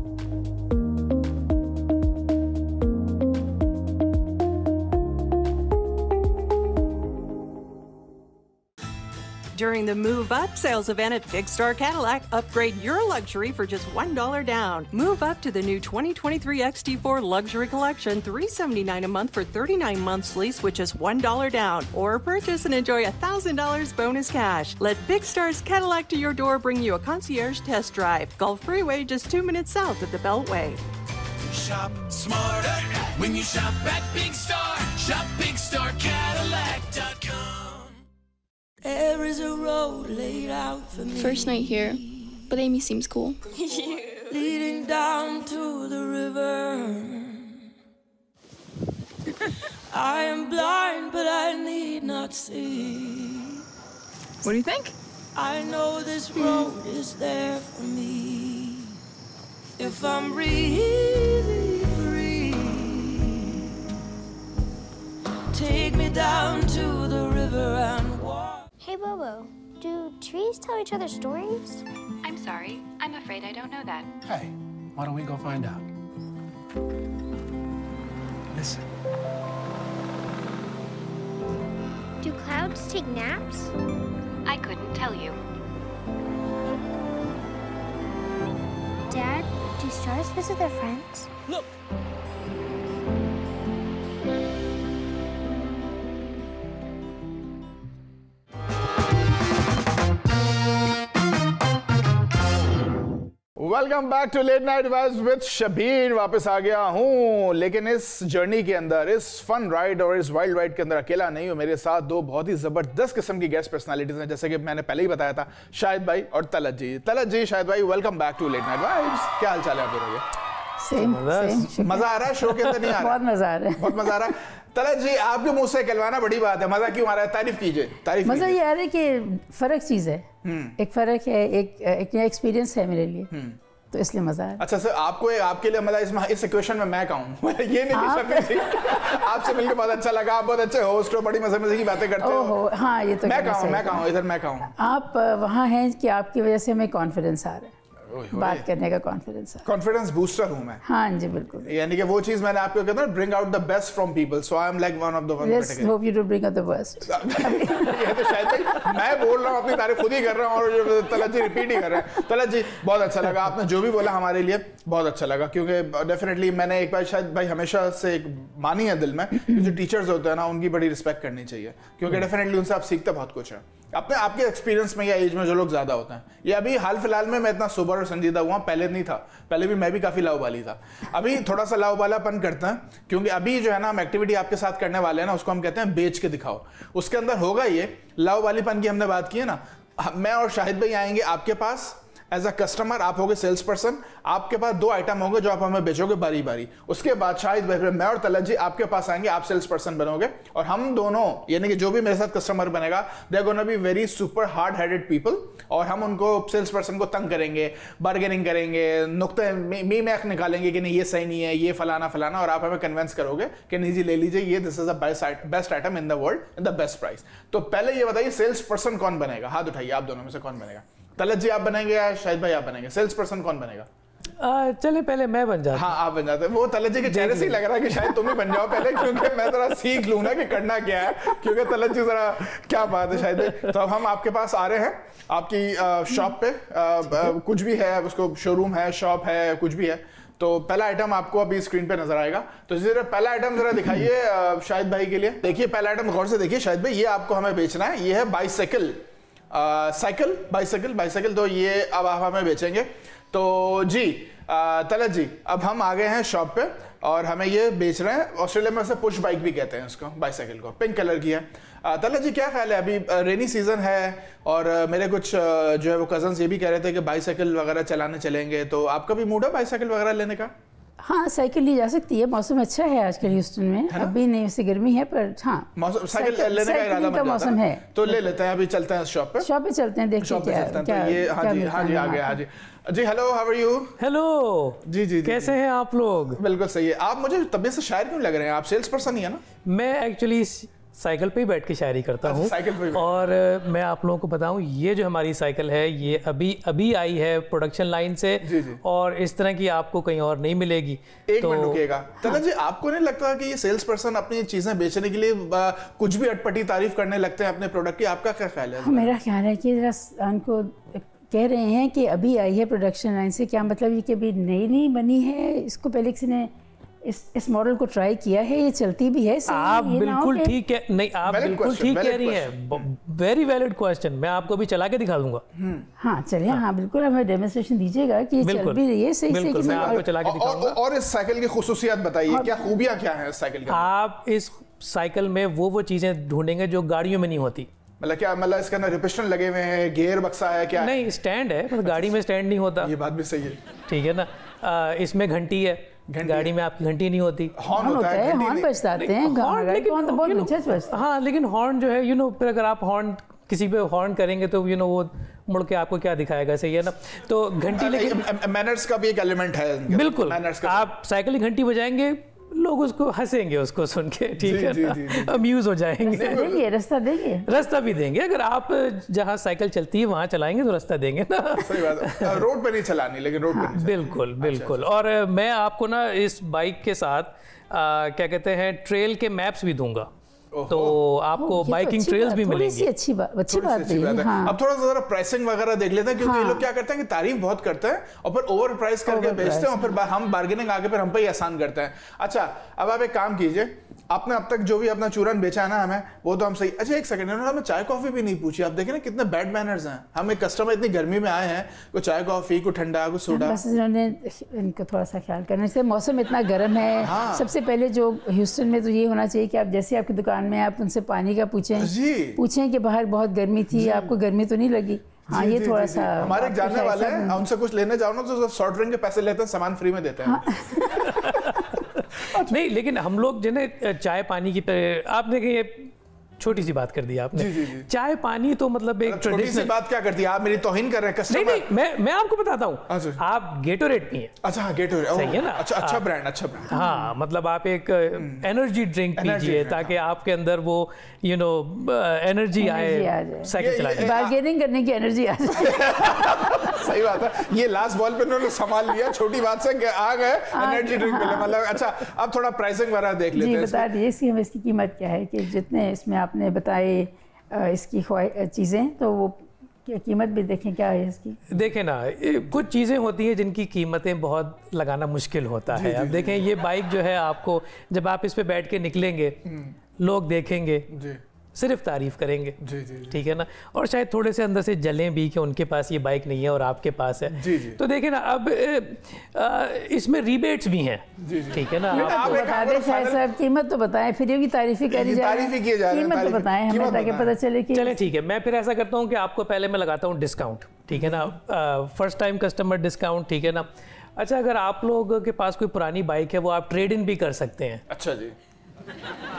During the Move Up sales event at Big Star Cadillac, upgrade your luxury for just $1 down. Move up to the new 2023 XT4 Luxury Collection, $379 a month for 39 months lease, which is $1 down. Or purchase and enjoy $1,000 bonus cash. Let Big Star's Cadillac to your door bring you a concierge test drive. Gulf Freeway, just 2 minutes south of the Beltway. Shop smarter when you shop at Big Star. Shop BigStarCadillac.com. There is a road laid out for me. First night here, but Amy seems cool. Leading down to the river. I am blind, but I need not see. What do you think? I know this road is there for me. If I'm really free, take me down to the river and walk. Hey Bobo, do trees tell each other stories? I'm sorry, I'm afraid I don't know that. Hey, why don't we go find out? Listen. Do clouds take naps? I couldn't tell you. Dad, do stars visit their friends? Look! Welcome back to late night vibes with Shabir. वापस आ गया हूँ, लेकिन इस journey के अंदर, इस fun ride और इस वाइल्ड राइड के अंदर अकेला नहीं हूँ। मेरे साथ दो बहुत ही जबरदस्त किस्म की गेस्ट पर्सनालिटीज हैं, जैसे कि मैंने पहले ही बताया था, शाहिद भाई और तलत जी। तलत जी, शाहिद भाई, welcome back to late night vibes. क्या हाल चाल है आप दोनों के? सेम। मजा आ रहा है शो के अंदर? नहीं आ रहा? बहुत मजा आ रहा है, बहुत मजा आ रहा है। तलत जी, आपके मुंह से कहलवाना बड़ी बात है, मजा क्यों आ रहा है? तारीफ कीजिए, तारीफ। मजा ये आ रहा है कि फर्क चीज है, एक फर्क है, एक नया एक्सपीरियंस है मेरे लिए, तो इसलिए मजा है। अच्छा सर, आपके लिए मतलब इस इक्वेशन में मैं कहूँ ये नहीं आपसे मिलकर बहुत अच्छा लगा, आप बहुत अच्छे होस्ट हो, बड़ी मजे की बातें करते हो। हाँ, ये तो मैं कहूँ इधर मैं कहूँ आप वहाँ हैं कि आपकी वजह से हमें कॉन्फिडेंस आ रहा है, बात करने का कॉन्फिडेंस है, कॉन्फिडेंस बूस्टर हूँ मैं। हाँ जी, बिल्कुल। यानी कि वो चीज मैंने आपको कहता हूँ, bring out the best from people, so I am like one of the one. Let's hope you do bring out the best. ये तो शायद भाई मैं बोल रहा हूँ, अपनी तारीफ खुद ही कर रहा हूँ और तलत जी रिपीट ही कर रहे हैं। तलत जी, बहुत अच्छा लगा, आपने जो भी बोला हमारे लिए बहुत अच्छा लगा, क्योंकि डेफिनेटली मैंने एक बार शायद भाई हमेशा से एक मानी है दिल में, जो टीचर्स होते हैं ना, उनकी बड़ी रिस्पेक्ट करनी चाहिए, क्योंकि डेफिनेटली उनसे आप सीखते बहुत कुछ है अपने आपके एक्सपीरियंस में या एज में जो लोग ज्यादा होते हैं। ये अभी हाल फिलहाल में मैं इतना सोबर और संजीदा हुआ, पहले नहीं था, पहले भी मैं भी काफी लाउबाली था। अभी थोड़ा सा लाउबालापन करते हैं, क्योंकि अभी जो है ना हम एक्टिविटी आपके साथ करने वाले हैं ना, उसको हम कहते हैं बेच के दिखाओ। उसके अंदर होगा ये लाउबालीपन की, हमने बात की है ना, मैं और शाहिद भाई आएंगे आपके पास एज अ कस्टमर, आप होगे सेल्स पर्सन, आपके पास 2 आइटम होंगे जो आप हमें बेचोगे बारी बारी। उसके बाद शाहिद भाई, मैं और तलत जी आपके पास आएंगे, आप सेल्स पर्सन बनोगे, और हम दोनों, यानी कि जो भी मेरे साथ कस्टमर बनेगा, they are gonna be very super hard headed people, और हम उनको सेल्स पर्सन को तंग करेंगे, बार्गेनिंग करेंगे, नुक्ते मैक निकालेंगे कि नहीं ये सही नहीं है, ये फलाना फलाना, और आप हमें कन्विंस करोगे कि नहीं जी ले लीजिए, ये this is the best item in the world in the best price. तो पहले ये बताइए, सेल्स पर्सन कौन बनेगा? हाथ उठाइए, आप दोनों में से कौन बनेगा? तलत जी आप बनेंगे या शाहिद भाई आप बनेंगे? सेल्स पर्सन कौन बनेगा? चले पहले मैं बन जाता। हाँ, आप बन जाते। वो तलत जी के चेहरे से ही लग रहा है कि शायद तुम ही बन जाओ पहले, क्योंकि मैं जरा सीख लूँ ना कि करना क्या है, क्योंकि तलत जी जरा क्या बात है शायद भाई। तो अब हम आपके पास आ रहे हैं, आपकी शॉप पे कुछ भी है, उसको शोरूम है, शॉप है, कुछ भी है। तो पहला आइटम आपको अभी स्क्रीन पे नजर आएगा, तो जरा पहला आइटम जरा दिखाइए शाहिद भाई के लिए। देखिए पहला आइटम गौर से देखिए शाहिद भाई, ये आपको हमें बेचना है, ये है बाइसाइकिल, बाइसाइकिल। तो ये अब आप हमें बेचेंगे। तो जी तलत जी, अब हम आ गए हैं शॉप पे और हमें ये बेच रहे हैं। ऑस्ट्रेलिया में से पुश बाइक भी कहते हैं उसको, बाइसाइकिल को। पिंक कलर की है। तलत जी क्या ख्याल है, अभी रेनी सीजन है और मेरे कुछ जो है वो कजन्स ये भी कह रहे थे कि बाइसाइकिल वगैरह चलाने चलेंगे, तो आपका भी मूड है बाइसाइकिल वगैरह लेने का? हाँ, साइकिल ली जा सकती है, मौसम अच्छा है आजकल ह्यूस्टन में, अभी नहीं वैसे गर्मी है, पर हाँ मौसम साइकिल लेने का इरादा का मौसम है, तो ले लेते हैं। अभी चलते हैं शॉप पे चलते हैं, देखते हैं क्या ये। हाँ जी आ गया। हाँ जी, hello, how are you? Hello जी, कैसे हैं आप लोग? बिल्कुल सही है। आप मुझे तबीयत से शायर क्यों लग रहे हैं? आप सेल्स पर्सन ही है ना? मैं एक्चुअली साइकिल पे ही बैठ के शायरी करता हूँ, और मैं आप लोगों को बताऊं, ये जो हमारी साइकिल है ये अभी आई है प्रोडक्शन लाइन से, जी। और इस तरह की आपको कहीं और नहीं मिलेगी। एक मिनट रुकिएगा तलत जी, आपको नहीं लगता कि ये सेल्स पर्सन अपनी चीजें बेचने के लिए कुछ भी अटपटी तारीफ करने लगते हैं अपने प्रोडक्ट की? आपका क्या ख्याल है? मेरा ख्याल है कि जरा उनको कह रहे हैं कि अभी आई है प्रोडक्शन लाइन से, क्या मतलब ये कि अभी नई बनी है, इसको पहले किसी ने इस मॉडल को ट्राई किया है, ये चलती भी है। आप बिल्कुल ठीक है, नहीं आप बिल्कुल ठीक कह रही हैं, वेरी वैलिड क्वेश्चन। मैं आपको भी चला के दिखा दूंगा। हाँ चलिए, हाँ बिल्कुल, हमें डेमोंस्ट्रेशन दीजिएगा कि चल भी रही है सही से। मैं आपको चला के दिखाऊंगा। और इस साइकिल की खुसूसियात बताइए, क्या खूबियां क्या हैं इस साइकिल की? आप इस साइकिल में वो चीजें ढूंढेंगे जो गाड़ियों में नहीं होती। मतलब क्या, मतलब इसके अंदर रिपिस्टन लगे हुए हैं, गियर बक्सा है क्या? नहीं, स्टैंड है, मतलब गाड़ी में स्टैंड नहीं होता। ये बात भी सही है, ठीक है ना। इसमें घंटी है, गाड़ी में आपकी घंटी नहीं होती। हॉर्न होता है, हॉर्न बजते हैं, हॉर्न तो बहुत अच्छा बजता है। हाँ, लेकिन हॉर्न जो है फिर अगर आप हॉर्न किसी पे हॉर्न करेंगे तो वो मुड़ के आपको क्या दिखाएगा, सही है ना। तो घंटी, लेकिन मैनर्स का भी एक एलिमेंट है। बिल्कुल, आप साइकिल की घंटी बजाएंगे, लोग उसको हंसेंगे उसको सुन के, ठीक है ना, अम्यूज हो जाएंगे। रास्ता भी देंगे। अगर आप जहाँ साइकिल चलती है वहाँ चलाएंगे तो रास्ता देंगे ना। सही बात है, रोड पे नहीं चलानी, लेकिन रोड पे बिल्कुल। और मैं आपको ना इस बाइक के साथ क्या कहते हैं, ट्रेल के मैप्स भी दूंगा, तो आपको बाइकिंग ट्रेल्स भी मिलेंगी। अच्छी बात है। हाँ। अब थोड़ा सा जरा प्राइसिंग वगैरह देख लेते हैं, क्योंकि ये लोग क्या करते हैं कि तारीफ बहुत करते हैं और फिर ओवर प्राइस करके बेचते हैं, और फिर हम बार्गेनिंग आगे फिर हम पे ही आसान करते हैं। अच्छा, अब आप एक काम कीजिए, आपने अब तक जो भी अपना चूरन बेचा है ना हमें, वो तो हम सही। अच्छा एक सेकंड, इन्होंने हमें चाय कॉफी भी नहीं पूछी। आप देखें ना कितने बैड मैनर्स हैं। हम एक कस्टमर इतनी गर्मी में आए हैं, कोई चाय कॉफी, कोई ठंडा, कोई सोडा। बस इन्होंने इनको थोड़ा सा ख्याल करना चाहिए, मौसम इतना गर्म है। हाँ। सबसे पहले जो ह्यूस्टन में तो ये होना चाहिए कि आप जैसे आपकी दुकान में आप उनसे पानी का पूछें कि बाहर बहुत गर्मी थी, आपको गर्मी तो नहीं लगी। हाँ, ये थोड़ा सा हमारे एक जानने वाले हैं, उनसे कुछ लेने जाओ ना तो सॉफ्ट ड्रिंक के पैसे लेते हैं, सामान फ्री में देते हैं। नहीं, लेकिन हम लोग जिन्हें चाय पानी की, आपने ये छोटी सी बात कर दी आपने। जी। चाय पानी तो मतलब एक छोटी सी बात क्या करती है? आप मेरी तौहीन कर रहे हैं कस्टमर। नहीं, मैं आपको बताता हूँ, आप गेटोरेट पिए। अच्छा हाँ, गेटोरेट सही है ना। अच्छा ब्रांड, अच्छा ब्रांड। हाँ, मतलब आप एक एनर्जी ड्रिंक पीजिए ताकि आपके अंदर वो एनर्जी आए, साइकिल चलाने, बार्गेनिंग करने की एनर्जी आ जाए। सही बात है। ये लास्ट बॉल पे उन्होंने संभाल लिया, छोटी बात से आ गए एनर्जी ड्रिंक पे। मतलब अच्छा, अब थोड़ा प्राइसिंग वगैरह देख लेते हैं। बता दीजिए इसकी कीमत क्या है, कि जितने इसमें आपने बताए इसकी चीज़ें, तो वो क्या कीमत भी देखें क्या है इसकी। देखें ना, कुछ चीज़ें होती हैं जिनकी कीमतें बहुत लगाना मुश्किल होता है। अब देखें ये बाइक जो है, आपको जब आप इस पे बैठ के निकलेंगे, लोग देखेंगे, सिर्फ तारीफ करेंगे। ठीक है ना, और शायद थोड़े से अंदर से जलें भी कि उनके पास ये बाइक नहीं है और आपके पास है। तो देखें ना, अब इसमें रिबेट्स भी हैं। ठीक है ना, आप बता दें साहब, कीमत तो बताएं, फिर ये तारीफी करी जा रही है, कीमत तो बताएं हमें ताकि पता चले कि। चलें ठीक है, मैं फिर ऐसा करता हूँ कि आपको पहले मैं लगाता हूँ डिस्काउंट। ठीक है ना, फर्स्ट टाइम कस्टमर डिस्काउंट। ठीक है ना। अच्छा, अगर आप लोगों के पास कोई पुरानी बाइक है, वो आप ट्रेड इन भी कर सकते हैं। अच्छा जी,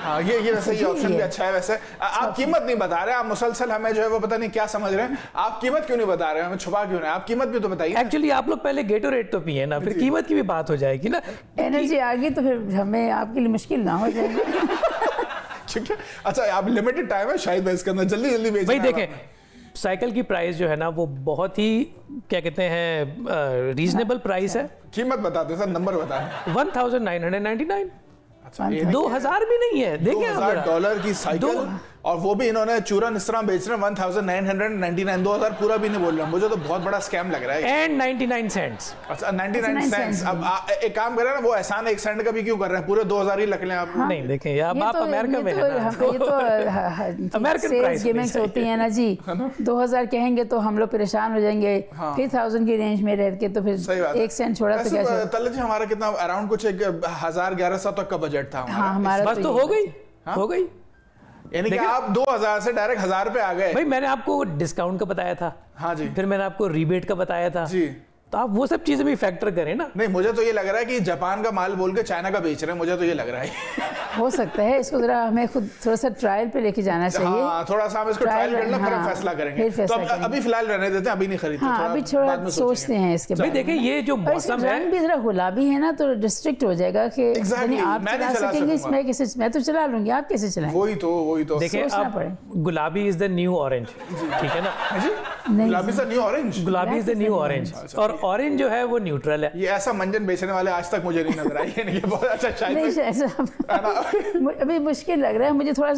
हाँ ये वैसे ये ऑप्शन भी अच्छा है। वैसे आप कीमत नहीं बता रहे, आप मुसलसल हमें जो है वो पता नहीं क्या समझ रहे हैं। आप कीमत क्यों नहीं बता रहे, हमें छुपा क्यों नहीं? आप कीमत भी तो बताइए। एक्चुअली आप लोग पहले गेटोरेट तो पिए ना, फिर कीमत की भी बात हो जाएगी ना। एनर्जी आ गई तो फिर हमें आपके लिए मुश्किल ना हो जाएगी। ठीक है। अच्छा, आप लिमिटेड टाइम है शायद इसके अंदर, जल्दी बेच भाई। देखें, साइकिल की प्राइस जो है ना, वो बहुत ही क्या कहते हैं रीजनेबल प्राइस है। कीमत बता दो सर, नंबर बता दें। 1999। 2000 भी नहीं है। देखिए $2000 की साइकिल, और वो भी इन्होंने चूरन इस तरह बेच रहे हैं 1999। 2000 पूरा भी नहीं बोल रहा, मुझे तो बहुत बड़ा स्कैम लग रहा है। And 99 cents. अच्छा 99 सेंट्स। अब एक काम कर रहे हैं ना, वो एहसान 1 सेंट का भी क्यों कर रहे हैं? पूरे 2000 ही लग लें आप। हाँ। नहीं देखें, आप अमेरिका में हैं ना, ये तो अमेरिकन प्राइस गिमिक्स होती है ना जी। 2000 कहेंगे तो हम लोग परेशान हो जाएंगे, फिर 1000 की रेंज में रह के तो फिर 1 सेंट छोड़ा तो क्या। तल्ले जी हमारा कितना अराउंड कुछ 1000-1100 तक का बजट था हमारा। बस तो हो गई। यानी कि आप 2000 से डायरेक्ट 1000 पे आ गए। भाई मैंने आपको डिस्काउंट का बताया था। हाँ जी। फिर मैंने आपको रिबेट का बताया था जी। तो आप वो सब चीजें भी फैक्टर करें ना। नहीं, मुझे तो ये लग रहा है कि जापान का माल बोल के चाइना का बेच रहे हैं, मुझे तो ये लग रहा है। हो सकता है, इसको जरा हमें खुद थोड़ा सा ट्रायल पे लेके जाना चाहिए। हाँ, थोड़ा सा हम इसको ट्रायल करना, फिर हम फैसला करेंगे। तो अभी फिलहाल रहने देते हैं, अभी नहीं खरीदते। हाँ, अभी थोड़ा सोचते हैं इसके बारे में। देखिए ये जो मौसम है, भी जरा गुलाबी है ना, तो रिस्ट्रिक्ट हो जाएगा कि आप चला सकेंगे, इसमें कैसे, मैं तो चला लूंगी, आप कैसे चलाएंगे? वही तो देखिए, गुलाबी इज द न्यू ऑरेंज। ठीक है ना, गुलाबी इज द न्यू ऑरेंज। गुलाबी इज द न्यू ऑरेंज, और ऑरेंज जो है वो न्यूट्रल है। ये ऐसा मंजन बेचने वाले आज तक मुझे नहीं नजर आए। ये बहुत अच्छा शायद अभी मुश्किल लग रहा है मुझे, थोड़ा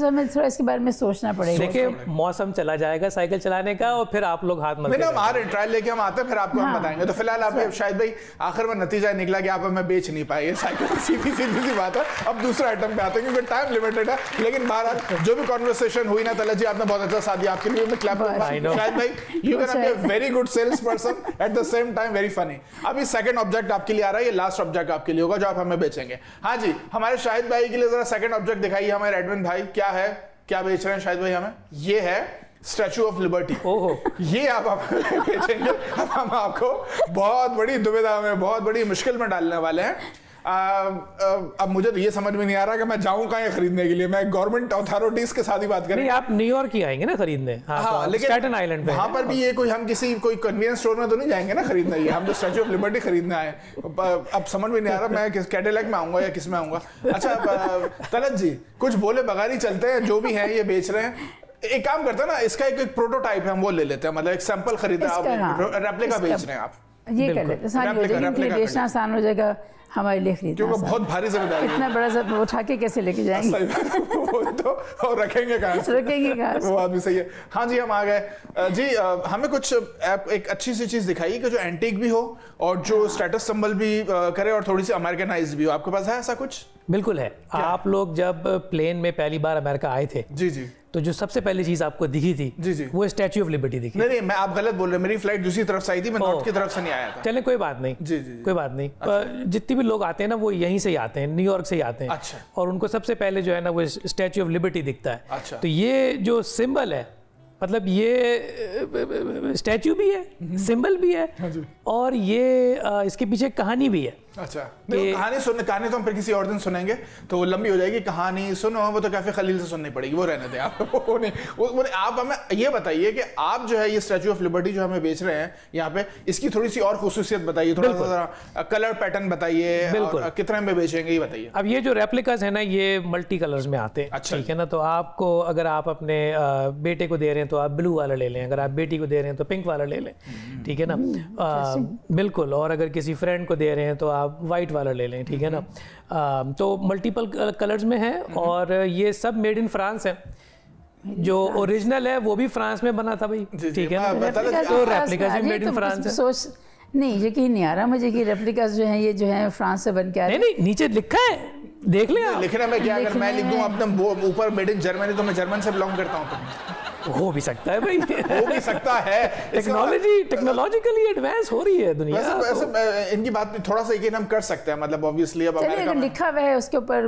इसके बारे में सोचना पड़ेगा। देखिए मौसम चला जाएगा साइकिल चलाने का, और फिर आप लोग हाथ मत हम आ रहे ट्रायल लेके हम आते हैं, फिर आपको हम बताएंगे। तो फिलहाल आप शायद भाई आखिर में नतीजा निकला कि आप हमें बेच नहीं पाए ये साइकिल। सीधी सी बात है। अब दूसरा आइटम पे आते हैं क्योंकि टाइम लिमिटेड है। लेकिन बहरहाल जो भी कॉन्वर्सेशन हुई ना, तला जी आपने बहुत अच्छा साथ दिया, आपके लिए मैं क्लैप करूंगा। शायद भाई you can be a very good sales person at the same time very funny. अभी सेकंड ऑब्जेक्ट आपके लिए आ रहा है, ये लास्ट ऑब्जेक्ट आपके लिए होगा जो आप हमें बेचेंगे। हाँ जी, हमारे शाहिद भाई के लिए जरा सेकंड ऑब्जेक्ट दिखाइए हमारे एडमिन भाई। क्या है, क्या बेच रहे हैं शाहिद भाई हमें? ये है स्टैचू ऑफ लिबर्टी। ओहो, ये आप बेचेंगे। अब हम आपको बहुत बड़ी दुविधा में, बहुत बड़ी मुश्किल में डालने वाले हैं। अब मुझे तो ये समझ में नहीं आ रहा कि मैं जाऊं कहाँ खरीदने के लिए। मैं गवर्नमेंट अथॉरिटीज के साथ ही बात करें। आप न्यूयॉर्क ही आएंगे ना खरीदने। हाँ, लेकिन स्टैटन आइलैंड पे वहां पर भी ये कोई हम कोई कन्वीनियंस स्टोर में तो नहीं जाएंगे ना खरीदने। ये हम तो स्टैचू ऑफ लिबर्टी खरीदना है। अब समझ में नहीं आ रहा मैं कैडिलैक में आऊंगा या किस में आऊंगा। अच्छा तलत जी, कुछ बोले बगैर ही चलते हैं। जो भी है ये बेच रहे हैं, एक काम करते हैं ना, इसका एक प्रोटोटाइप है, हम वो ले लेते हैं। मतलब एक सैंपल खरीदा, आप रेप्लिका बेच रहे हैं, आप ये कर लेते हैं, बेचना आसान हो जाएगा। हमारे लिए खरीदना। क्योंकि बहुत भारी जिम्मेदारी, इतना बड़ा सा उठा के कैसे लेके जाएंगे? वो तो और रखेंगे कहाँ? वो बात भी सही है। हाँ जी, हम आ गए जी। हमें कुछ एक अच्छी सी चीज दिखाइए कि जो एंटीक भी हो और जो स्टेटस सिंबल भी करे और थोड़ी सी अमेरिकनाइज्ड भी हो। आपके पास है ऐसा कुछ? बिल्कुल है। आप लोग जब प्लेन में पहली बार अमेरिका आए थे, जी जी, तो जो सबसे पहली चीज आपको दिखी थी, जी जी, वो स्टैच्यू ऑफ लिबर्टी दिखी। नहीं, मैं आप गलत बोल रहे हैं। मेरी फ्लाइट दूसरी तरफ से आई थी, मैं नॉर्थ की तरफ से नहीं आया था। चलें, कोई बात नहीं। जी जी, कोई बात नहीं। जितने भी लोग आते हैं ना, वो यहीं से ही आते हैं, न्यूयॉर्क से ही आते हैं। अच्छा। और उनको सबसे पहले जो है ना, वो स्टैच्यू ऑफ लिबर्टी दिखता है। अच्छा। तो ये जो सिंबल है, मतलब ये स्टैच्यू भी है, सिंबल भी है, और ये इसके पीछे कहानी भी है। अच्छा, कहानी तो हम फिर किसी और दिन सुनेंगे, तो वो लंबी हो जाएगी। कहानी सुनो, वो तो कैफे खलील से सुननी पड़ेगी, वो रहने दें आप। वो नहीं, वो आप हमें ये बताइए कि आप जो है ये स्टैच्यू ऑफ लिबर्टी जो हमें बेच रहे हैं यहाँ पे, इसकी थोड़ी सी और खुसूसियत बताइए, थोड़ा सा कलर पैटर्न बताइए, कितने में बेचेंगे ये बताइए। अब ये जो रेप्लिकास है ना, ये मल्टी कलर्स में आते हैं। अच्छा, ठीक है ना। तो आपको अगर आप अपने बेटे को दे रहे हैं तो आप ब्लू वाला ले लें, अगर आप बेटी को दे रहे हैं तो पिंक वाला ले लें। ठीक है ना, बिल्कुल। और अगर किसी फ्रेंड को दे रहे हैं तो आप वाइट वाला ले लें। ठीक है ना। तो मल्टीपल कलर्स में है, और ये सब मेड इन फ्रांस है। जो ओरिजिनल है वो भी फ्रांस में बना था भाई। ठीक है ना, तो रेप्लिकास भी मेड इन फ्रांस है। नहीं, यकीन नहीं आ रहा मुझे कि रेप्लिकास जो है ये जो है फ्रांस से बन के आ रहे हैं। नहीं, नीचे लिखा है, देख लें आप। लिखने में क्या, अगर मैं लिख दूं अपने ऊपर मेड इन जर्मनी, तो मैं जर्मन से बिलोंग करता हूँ। हो भी सकता है भाई। हो भी सकता है। टेक्नोलॉजिकली एडवांस हो रही है दुनिया। वैसे इनकी बात थोड़ा सा यकीन हम कर सकते हैं, मतलब ऑब्वियसली अब अमेरिका में लिखा हुआ है उसके ऊपर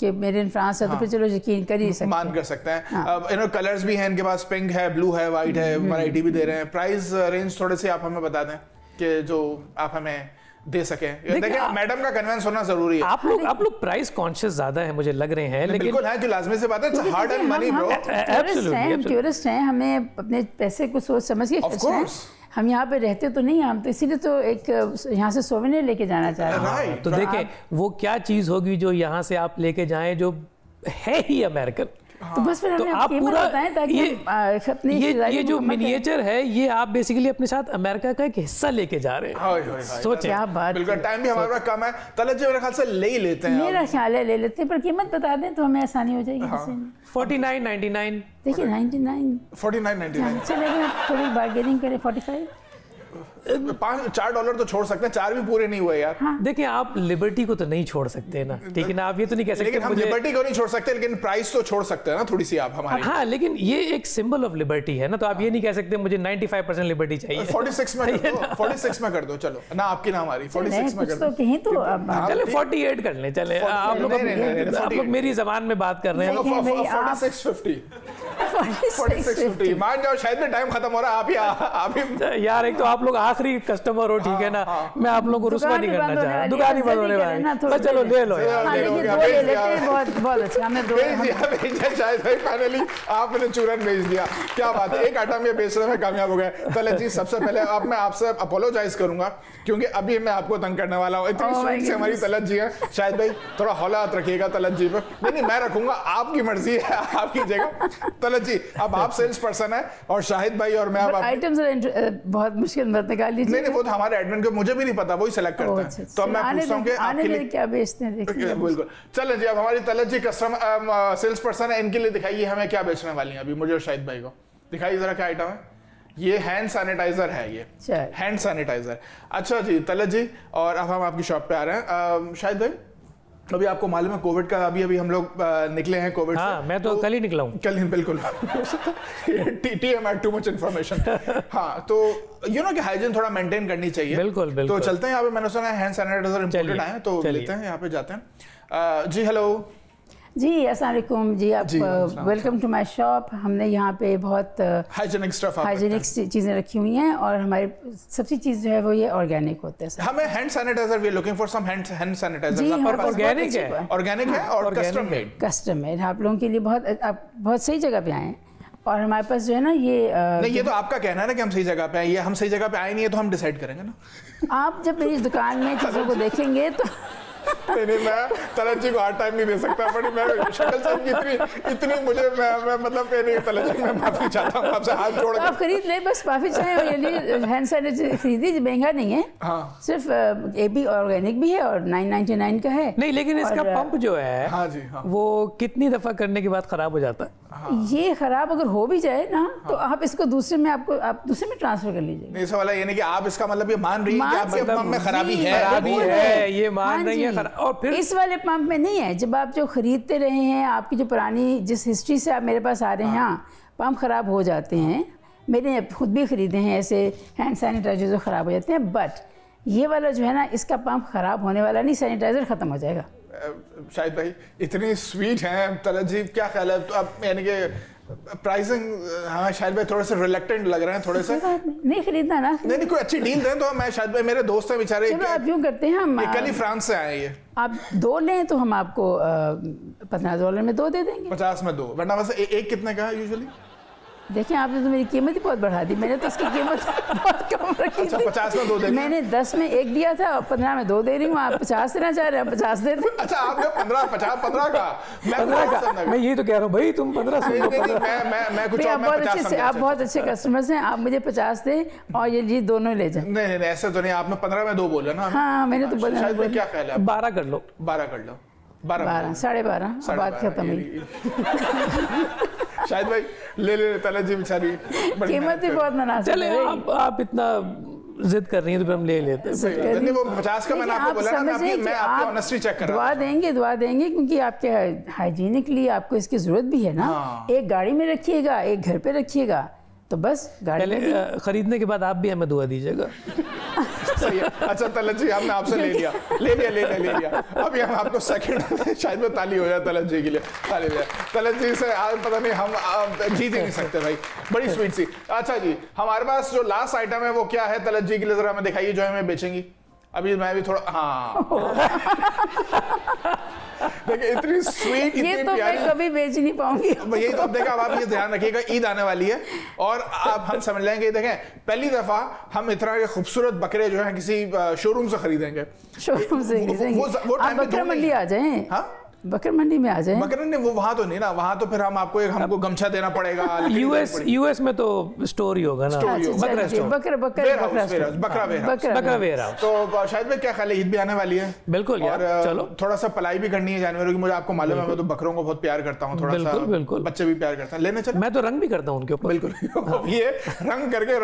कि मेड इन फ्रांस है, तो फिर चलो यकीन कर ही सकते हैं, मान कर सकते हैं। इन्होंने कलर्स भी हैं इनके पास, पिंक है, ब्लू है, वाइट है, वैरायटी भी दे रहे हैं। प्राइस रेंज थोड़े से आप हमें बता दें कि जो आप हमें दे सके। देखिए, मैडम का कन्विंस होना जरूरी है। आप लोग प्राइस कॉन्शियस ज्यादा है, मुझे लग रहे हैं। लेकिन बिल्कुल है, जो लाजमी से बात है, hard and money bro. Tourist हैं, हमें अपने पैसे को सोच समझ के खर्चना है। हम यहाँ पे रहते तो नहीं, हम तो इसीलिए तो एक यहाँ से सोवेनियर लेके जाना चाह रहे हैं। तो देखें वो क्या चीज होगी जो यहाँ से आप लेके जाएं, जो है ही अमेरिकन। तो बस फिर तो आप पूरा ये जो मिनिएचर है, ये आप बेसिकली अपने साथ अमेरिका का एक हिस्सा लेके जा रहे हैं। सोचें, क्या बात। बिल्कुल, टाइम भी हमारा कम है। तलत जी मेरे ख्याल से ले ही लेते हैं। मेरा ख्याल है ले लेते हैं, पर कीमत बता दें तो हमें आसानी हो जाएगी। 49.99। देखिए 99 49.99 चलेगा, थोड़ी बार्गेनिंग करें 45। $4 तो छोड़ सकते हैं, 4 भी पूरे नहीं हुए यार। हाँ। देखिए, आप लिबर्टी को तो नहीं छोड़ सकते ना, ठीक है ना। आप ये तो नहीं कह सकते, लेकिन हम लिबर्टी को नहीं छोड़ सकते, लेकिन प्राइस तो छोड़ सकते हैं ना थोड़ी सी आप हमारी। हाँ, लेकिन ये एक सिंबल ऑफ लिबर्टी है ना, तो आप ये नहीं कह सकते मुझे 95% लिबर्टी चाहिए। 46 में कर दो, 46 में कर दो, चलो ना आपकी ना हमारी, 46 में कर दो। चले 48 कर लें, चले। आप लोग मेरी जबान में बात कर रहे हैं। 46.50 मान जाओ, शायद में टाइम खत्म हो रहा है। आप ही यार, एक तो आप लोग आखिरी कस्टमर हो, ठीक है ना। मैं आप लोगों को रुस्वा नहीं करना चाह रहा, दुकान ही बंद होने वाली। चलो ले लो यार। बहुत अच्छा, हमें दो शायद भाई फाइनली आपने चूरन भेज दिया। क्या बात है, एक आइटम ये बेचने में कामयाब हो गए। तलत जी, सबसे पहले अब मैं आपसे अपोलोजाइज करूंगा, क्योंकि अभी मैं आपको तंग करने वाला हूँ। इतनी स्वीट से हमारी तलत जी है। शायद भाई थोड़ा हौलात रखिएगा तलत जी पे। नहीं, मैं रखूंगा, आपकी मर्जी है, आपकी जगह। तलत जी, अब आप सेल्स पर्सन है और शाहिद भाई और मैं अब आइटम्स बहुत मुश्किल मत निकाल लीजिए। नहीं, वो तो हमारे एडमिन को, मुझे भी नहीं पता, वही सेलेक्ट करते हैं। तो अब मैं पूछता हूँ कि आपके लिए क्या बेचते हैं। बिल्कुल, चलें जी। अब हमारी तलत जी कस्टमर सेल्स पर्सन है, इनके लिए दिखाइए हमें क्या बेचने वाली हैं अभी। मुझे और शाहिद भाई को दिखाइए जरा क्या आइटम है। ये हैंड सैनिटाइजर है, ये हैंड सैनिटाइजर। अच्छा जी तलत जी, और अब हम आपकी शॉप पे आ रहे हैं। शाहिद भाई, अभी आपको मालूम है कोविड का, अभी हम लोग निकले हैं कोविड से। मैं तो कल ही निकला हूँ। कल ही, बिल्कुल। TMI too much information. हाँ, तो यू नो कि हाइजीन थोड़ा मेंटेन करनी चाहिए। बिल्कुल बिल्कुल। तो चलते हैं, यहाँ पे मैंने सुना है हैंड सैनिटाइजर इंपोर्टेड आए हैं, तो लेते हैं, यहाँ पे जाते हैं। जी हेलो जी, अस्सलाम वालेकुम जी। आप वेलकम टू माय शॉप। हमने यहाँ पे बहुत हाइजीनिक स्टफ, हाइजीनिक चीज़ें रखी हुई हैं, और हमारी सबसे चीज़ जो है वो ये ऑर्गेनिक होते हैं। हमें hand sanitiser, we are looking for some hand sanitiser. जी, ऑर्गेनिक है, ऑर्गेनिक है और कस्टम मेड। कस्टम मेड आप लोगों के लिए बहुत सही जगह पे आए हैं। और हमारे पास जो है ना ये नहीं, ये तो आपका कहना है ना कि हम सही जगह पे आए। ये हम सही जगह पे आए नहीं है, तो हम डिसाइड करेंगे ना। आप जब मेरी दुकान में चीज़ों को देखेंगे तो नहीं मैं तलत जी को हार्ड टाइम नहीं दे सकता, बट मैं शक्ल से इतनी मुझे मैं मतलब नहीं तलत जी, मैं माफी चाहता हूँ आपसे हाथ जोड़ के। आप खरीद ले बस, माफी चाहे, और ये हैंड सैनिटाइजर खरीदिए, महंगा नहीं है। हाँ। सिर्फ ये भी ऑर्गेनिक भी है और 999 का है। नहीं लेकिन इसका पंप जो है, हाँ जी, हाँ। वो कितनी दफा करने के बाद खराब हो जाता है? हाँ। ये खराब अगर हो भी जाए ना, तो आप इसको दूसरे में आप दूसरे में ट्रांसफर कर लीजिए। नहीं सवाल है ये नहीं कि आप इसका मतलब ये मान रही हैं कि आपके पंप में खराबी है, ये मान रही है। और फिर इस वाले पंप में नहीं है। जब आप जो खरीदते रहे हैं, आपकी जो पुरानी जिस हिस्ट्री से आप मेरे पास आ रहे हैं, हाँ, पंप खराब हो जाते हैं। मैंने खुद भी खरीदे हैं ऐसे हैंड सैनिटाइजर जो खराब हो जाते हैं, बट ये वाला जो है ना, इसका पंप खराब होने वाला नहीं, सैनिटाइजर खत्म हो जाएगा। शाहिद भाई इतनी स्वीट हैं तलत जी, क्या ख्याल है? तो आप यानी कि प्राइसिंग, हाँ शाहिद भाई थोड़े से रिलेक्टेंट लग रहे हैं थोड़े से। नहीं खरीदना ना, नहीं कोई अच्छी डील दें तो मैं शाहिद भाई, मेरे दोस्त हैं बेचारे, चलो आप यूँ करते हैं, हम कल ही फ्रांस से आए, ये आप 2 लें तो हम आपको $15 में 2 दे देंगे। 50 में 2, वरना वैसे एक कितने का है यूजुअली? देखिए आपने तो मेरी कीमत ही बहुत बढ़ा दी, मैंने तो इसकी कीमत बहुत कम रखी। अच्छा 50 में 2 देंगे? मैंने 10 में 1 दिया था और 15 में 2 दे रही हूँ। आप 50 देना चाह रहे हैं, 50 दे दें। अच्छा आपने 15 का, मैं यही तो कह रहा हूँ भाई, तुम 15 से मैं कुछ और, आप बहुत अच्छे कस्टमर्स हैं, आप मुझे 50 दें और ये दोनों ले जाएं। नहीं ऐसा तो नहीं, आपने 15 में 2 बोला ना। हाँ मैंने तो बोला। क्या ख्याल है? 12 कर लो। 12 कर लो। 12 साढ़े 12 बात खत्म हुई। शायद भाई ले तलत जी बेचारी कीमत भी बहुत मुनासिब है। चले आप इतना जिद कर रही हैं तो फिर हम ले लेते हैं। नहीं वो 50 का मैंने आपको बोला ना, मैं आपकी ऑनेस्टी चेक कर रहा हूं। दुआ देंगे क्योंकि आपके हाइजीनिकली आपको इसकी जरूरत भी है ना। एक गाड़ी में रखिएगा, एक घर पे रखिएगा, तो बस गाड़ी में खरीदने के बाद आप भी हमें दुआ दीजिएगा। सही है। अच्छा तलत जी हमने आपसे ले लिया। अभी हम आपको सेकंड शायद में ताली हो जाए तलत जी के लिए, ताली हो जाए तलत जी से। आज पता नहीं हम जीत ही नहीं सकते भाई, बड़ी स्वीट सी। अच्छा जी हमारे पास जो लास्ट आइटम है वो क्या है तलत जी के लिए, जरा हमें दिखाइए जो हमें बेचेंगी। अभी मैं भी थोड़ा, हाँ देखिए इतनी स्वीट, ये तो मैं कभी बेच नहीं पाऊंगी। यही तो अब देखा, अब आप ये ध्यान रखिएगा, ईद आने वाली है और आप हम समझ लेंगे, देखें पहली दफा हम इतना के खूबसूरत बकरे जो हैं किसी शोरूम से खरीदेंगे। शोरूम से खरीदेंगे। आप बकरा मंडी आ जाएं। हाँ बकर मंडी में आ जाए। बकर ने वो वहाँ तो नहीं ना, वहाँ तो फिर हमको गमछा देना पड़ेगा। यूएस में तो स्टोर ही होगा ना, बकरा वेयर। तो शायद में क्या ख्याल है, ईद भी आने वाली है। बिल्कुल यार, चलो थोड़ा सा पलाई भी करनी है जानवरों की। मुझे आपको मालूम है मैं तो बकरों को बहुत प्यार करता हूँ, थोड़ा सा बच्चे भी प्यार करते हैं। लेने चले, मैं तो रंग भी करता हूँ उनके ऊपर। बिल्कुल ये रंग करके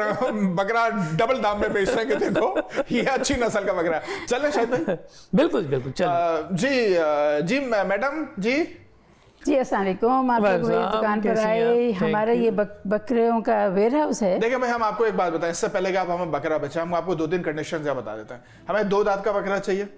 बकरा डबल दाम में बेचते हैं कि देखो ये अच्छी नस्ल का बकरा। चले शायद भाई। बिल्कुल बिल्कुल चलो जी मैडम जी अस्सलाम वालेकुम। आप लोग मेरी दुकान पर आए। हमारा ये बकरियों का वेयर हाउस है। देखिए मैं हम आपको एक बात बताएं, इससे पहले कि आप हमें बकरा बेचें, हम आपको 2-3 कंडीशन या बता देते हैं। हमें 2 दांत का बकरा चाहिए,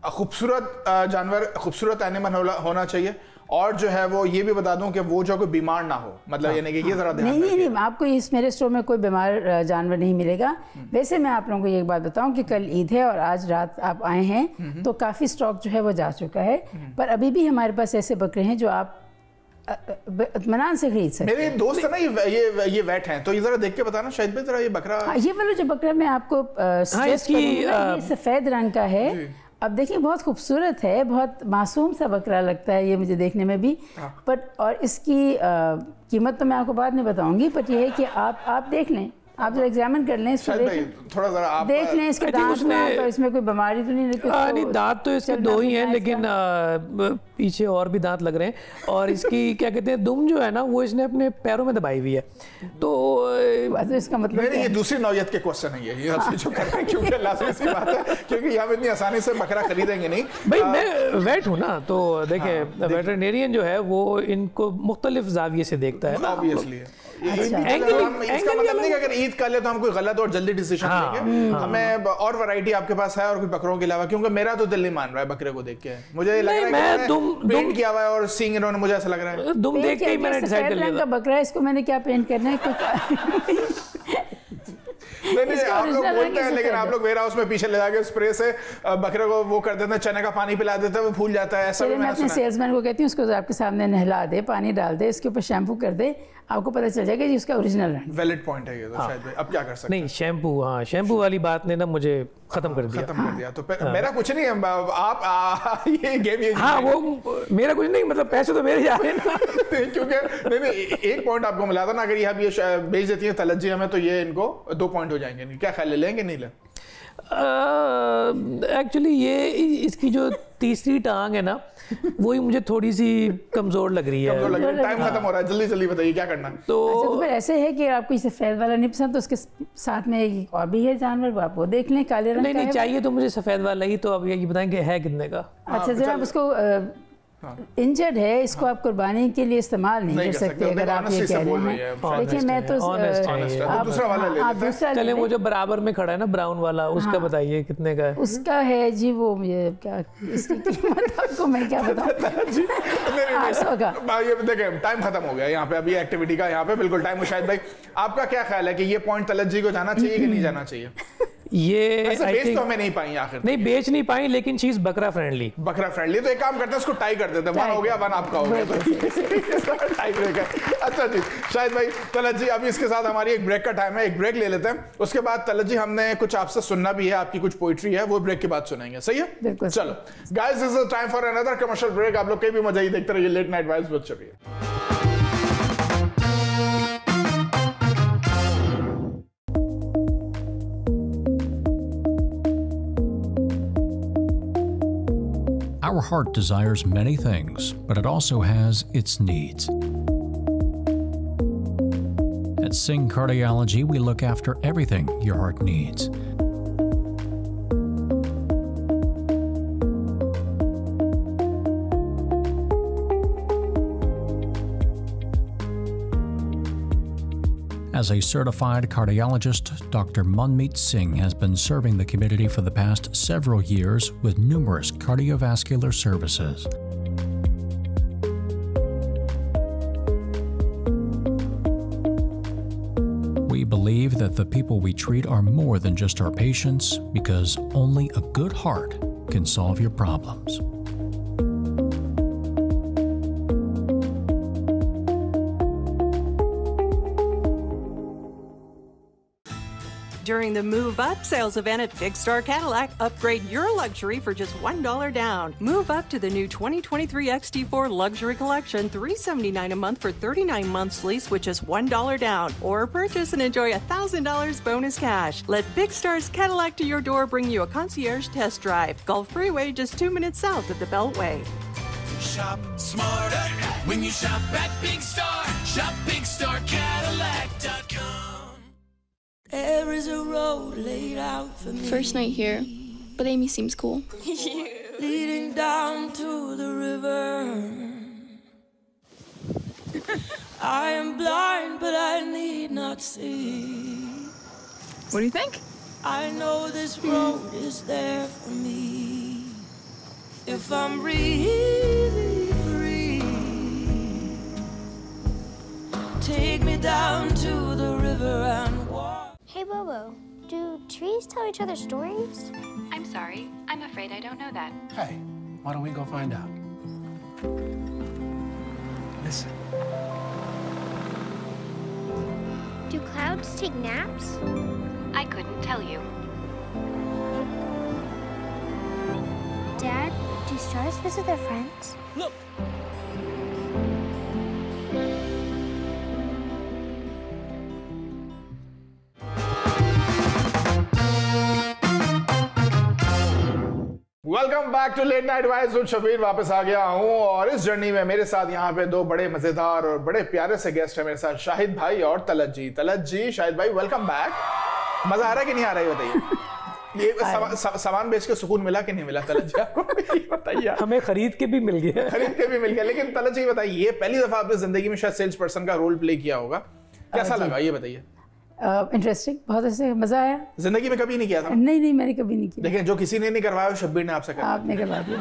खूबसूरत जानवर, खूबसूरत एनिमल होना चाहिए, और जो है वो ये भी बता दूं कि वो जो कोई बीमार ना हो, मतलब यानी कि ये जरा ध्यान नहीं आपको इस मेरे स्टोर में कोई बीमार जानवर नहीं मिलेगा। वैसे मैं आप लोगों को एक बात बताऊं कि कल ईद है और आज रात आप आए हैं तो काफ़ी स्टॉक जो है वो जा चुका है, पर अभी भी हमारे पास ऐसे बकरे हैं जो आप इत्मीनान से खरीद सकते हैं। मेरे दोस्त है ना ये वेट हैं, तो ये जरा देख के बताना शायद भाई जरा ये बकरा। ये वाला जो बकरा मैं आपको सफ़ेद रंग का है। अब देखिए बहुत खूबसूरत है, बहुत मासूम सा बकरा लगता है ये मुझे देखने में भी। पर और इसकी कीमत तो मैं आपको बाद में बताऊंगी, पर ये है कि आप देख लें, आप जरा एग्जामिन कर लें इसको, थोड़ा जरा आप देख लें इसके दांत में, तो इसमें कोई बीमारी तो नहीं है। नहीं दांत तो इसके 2 ही हैं, लेकिन पीछे और भी दांत लग रहे हैं। और इसकी क्या कहते हैं दुम जो है ना, वो इसने अपने पैरों में दबाई हुई है। तो इसका मतलब ये दूसरी नौयत के क्वेश्चन है ये जो कर रहे हैं, क्योंकि लाजमी सी बात है, क्योंकि हम इतनी आसानी से बकरा खरीदेंगे नहीं भाई। मैं वेट हूँ ना, तो देखें वेटरनेरियन जो है वो इनको मुख्तलिफ जाविये से देखता है। ऑब्वियसली इसका मतलब नहीं कि अगर ईद कर ले तो हम कोई गलत और जल्दी डिसीजन लेंगे। हमें और वैरायटी आपके पास है और कोई बकरों के अलावा, क्योंकि मेरा तो दिल नहीं मान रहा है बकरे को देख के। मुझे लग रहा है कि पेंट किया हुआ है और सींग इन्होंने, मुझे ऐसा लग रहा है दुम देख के ही मैंने डिसाइड कर लिया बकरा है, इसको मैंने क्या पेंट करना है नहीं आप लोग बोलते हैं, लेकिन आप लोग वेयर हाउस में पीछे ले जाके स्प्रे से बकरे को वो कर देते हैं, चने का पानी पिला देते हैं, वो फूल जाता है। ऐसा भी मैं अपने सेल्समैन को कहती हूँ उसको आपके सामने नहला दे, पानी डाल दे, इसके ऊपर शैम्पू कर दे, आपको पता चल जाएगा जी उसका ओरिजिनल रंग। वैलिड पॉइंट है ये तो शायद भाई। अब क्या कर सकते हैं? नहीं शैम्पू, हाँ शैम्पू वाली बात ने ना मुझे खत्म कर दिया। तो मेरा कुछ नहीं है, आप ये गेम ये हाँ वो मेरा कुछ नहीं, मतलब पैसे तो मेरे जा रहे हैं ना। क्योंकि नहीं एक पॉइंट आपको मिला था ना, अगर ये बेच देती है तलत जी हमें, तो ये इनको 2 पॉइंट हो जाएंगे। क्या ख्याल है, लेंगे नहीं ले? एक्चुअली ये इसकी जो तीसरी टांग है ना वही मुझे थोड़ी सी कमजोर लग रही है। टाइम खत्म हो रहा है, जल्दी जल्दी बताइए क्या करना है। तो फिर ऐसे है कि आपको सफेद वाला नहीं पसंद, तो उसके साथ में एक और भी है जानवर, आप वो देख लें, काले रंग का। नहीं चाहिए तो मुझे सफेद वाला ही। तो अब ये बताएंगे है कितने का? अच्छा जरा आप उसको इंजर्ड है, इसको आप कुर्बानी के लिए इस्तेमाल नहीं कर सकते अगर आप ये कह रहे हैं। देखिए मैं तो दूसरा वाला ले लेते हैं। चले वो जो बराबर में खड़ा है ना ब्राउन वाला, उसका बताइए कितने का है? उसका है जी वो मुझे क्या इसकी कीमत आपको मैं क्या बताऊं। 800 का। ये देखिए टाइम खत्म हो गया यहाँ पे, अभी एक्टिविटी का यहाँ पे बिल्कुल टाइम। शायद भाई आपका क्या ख्याल है कि ये पॉइंट तलत जी को जाना चाहिए कि नहीं जाना चाहिए? ये बेच तो हमें नहीं पाई आखिर। नहीं बेच नहीं पाई, लेकिन चीज बकरा फ्रेंडली। बकरा फ्रेंडली तो एक काम करते हैं, उसको टाई कर देते हैं। 1 हो गया, 1 आपका हो गया। Tie breaker. अच्छा जी शायद भाई, तलत जी अभी इसके साथ हमारी एक ब्रेक का टाइम है, एक ब्रेक ले लेते हैं। उसके बाद तलत जी हमने कुछ आपसे सुनना भी है, आपकी कुछ पोइट्री है, वो ब्रेक के बाद सुनेंगे। सही है? चलो guys, this is time for another commercial break. आप लोग कहीं भी मजा ही देखते रहिए late night vibes with Shabir. Our heart desires many things, but it also has its needs. At Singh Cardiology, we look after everything your heart needs. As a certified cardiologist, Dr. Manmeet Singh has been serving the community for the past several years with numerous cardiovascular services. We believe that the people we treat are more than just our patients, because only a good heart can solve your problems. During the Move Up sales event at Big Star Cadillac, upgrade your luxury for just $1 down. Move up to the new 2023 XT4 Luxury Collection, $379 a month for 39 months lease with just $1 down. Or purchase and enjoy $1,000 bonus cash. Let Big Star's Cadillac to your door bring you a concierge test drive. Gulf Freeway, just 2 minutes south of the Beltway. Shop smarter when you shop at Big Star. Shop BigStarCadillac.com. There is a road laid out for me. First night here, but Amy seems cool. Leading down to the river. I am blind, but I need not see. What do you think? I know this road is there for me. If I'm really free, take me down to the river and walk. Hey Bobo, do trees tell each other stories? I'm sorry. I'm afraid I don't know that. Hey, why don't we go find out? Listen. Do clouds take naps? I couldn't tell you. Dad, do stars visit their friends? Look. Welcome back to late night vibes with Shabir. वापस आ गया हूं और इस journey में मेरे साथ यहाँ पे 2 बड़े मजेदार और बड़े प्यारे से गेस्ट हैं मेरे साथ, शाहिद भाई और तलत जी। तलत जी, शाहिद भाई, वेलकम बैक। मजा आ रहा है कि नहीं आ रहा है बताइए? ये सामान बेच के सुकून मिला कि नहीं मिला तलत जी आपको? बताइए। हमें खरीद के भी मिल गया। खरीद के भी मिल गया, लेकिन तलत जी बताइए, ये पहली दफा आपने जिंदगी में शायद सेल्स पर्सन का रोल प्ले किया होगा, कैसा लगा ये बताइए? इंटरेस्टिंग, बहुत ऐसे मज़ा आया। जिंदगी में कभी नहीं किया था? नहीं, मैंने कभी नहीं किया। लेकिन जो किसी ने नहीं करवाया, शब्बीर ने आपसे करवाया। आपने करवा दिया।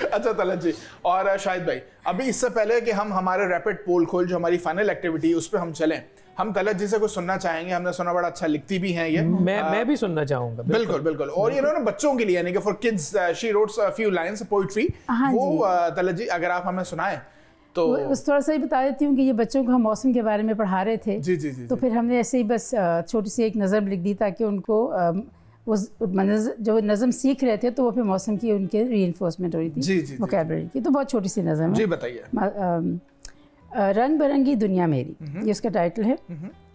अच्छा तलत जी और शाहिद भाई, अभी इससे पहले कि हम हमारे रैपिड पोल खोल जो हमारी फाइनल एक्टिविटी उस पर हम चलें, हम तलत जी से कुछ सुनना चाहेंगे। हमने सुना बड़ा अच्छा लिखती भी हैं ये। मैं भी सुनना चाहूंगा। बिल्कुल। और ये ना बच्चों के लिए यानी कि for kids she wrotes a few lines poetry, वो तलत जी अगर आप हमें सुनाएं तो। बस थोड़ा सा ही बता देती हूँ कि ये बच्चों को हम मौसम के बारे में पढ़ा रहे थे। जी। तो फिर हमने ऐसे ही बस छोटी सी एक नज़म लिख दी ताकि उनको वो जो नज़म सीख रहे थे तो वो फिर मौसम की उनके रीइंफोर्समेंट हो रही थी वोकैबुलरी की। तो बहुत छोटी सी नज़म है। जी बताइए। रंग बिरंगी दुनिया मेरी, ये उसका टाइटल है।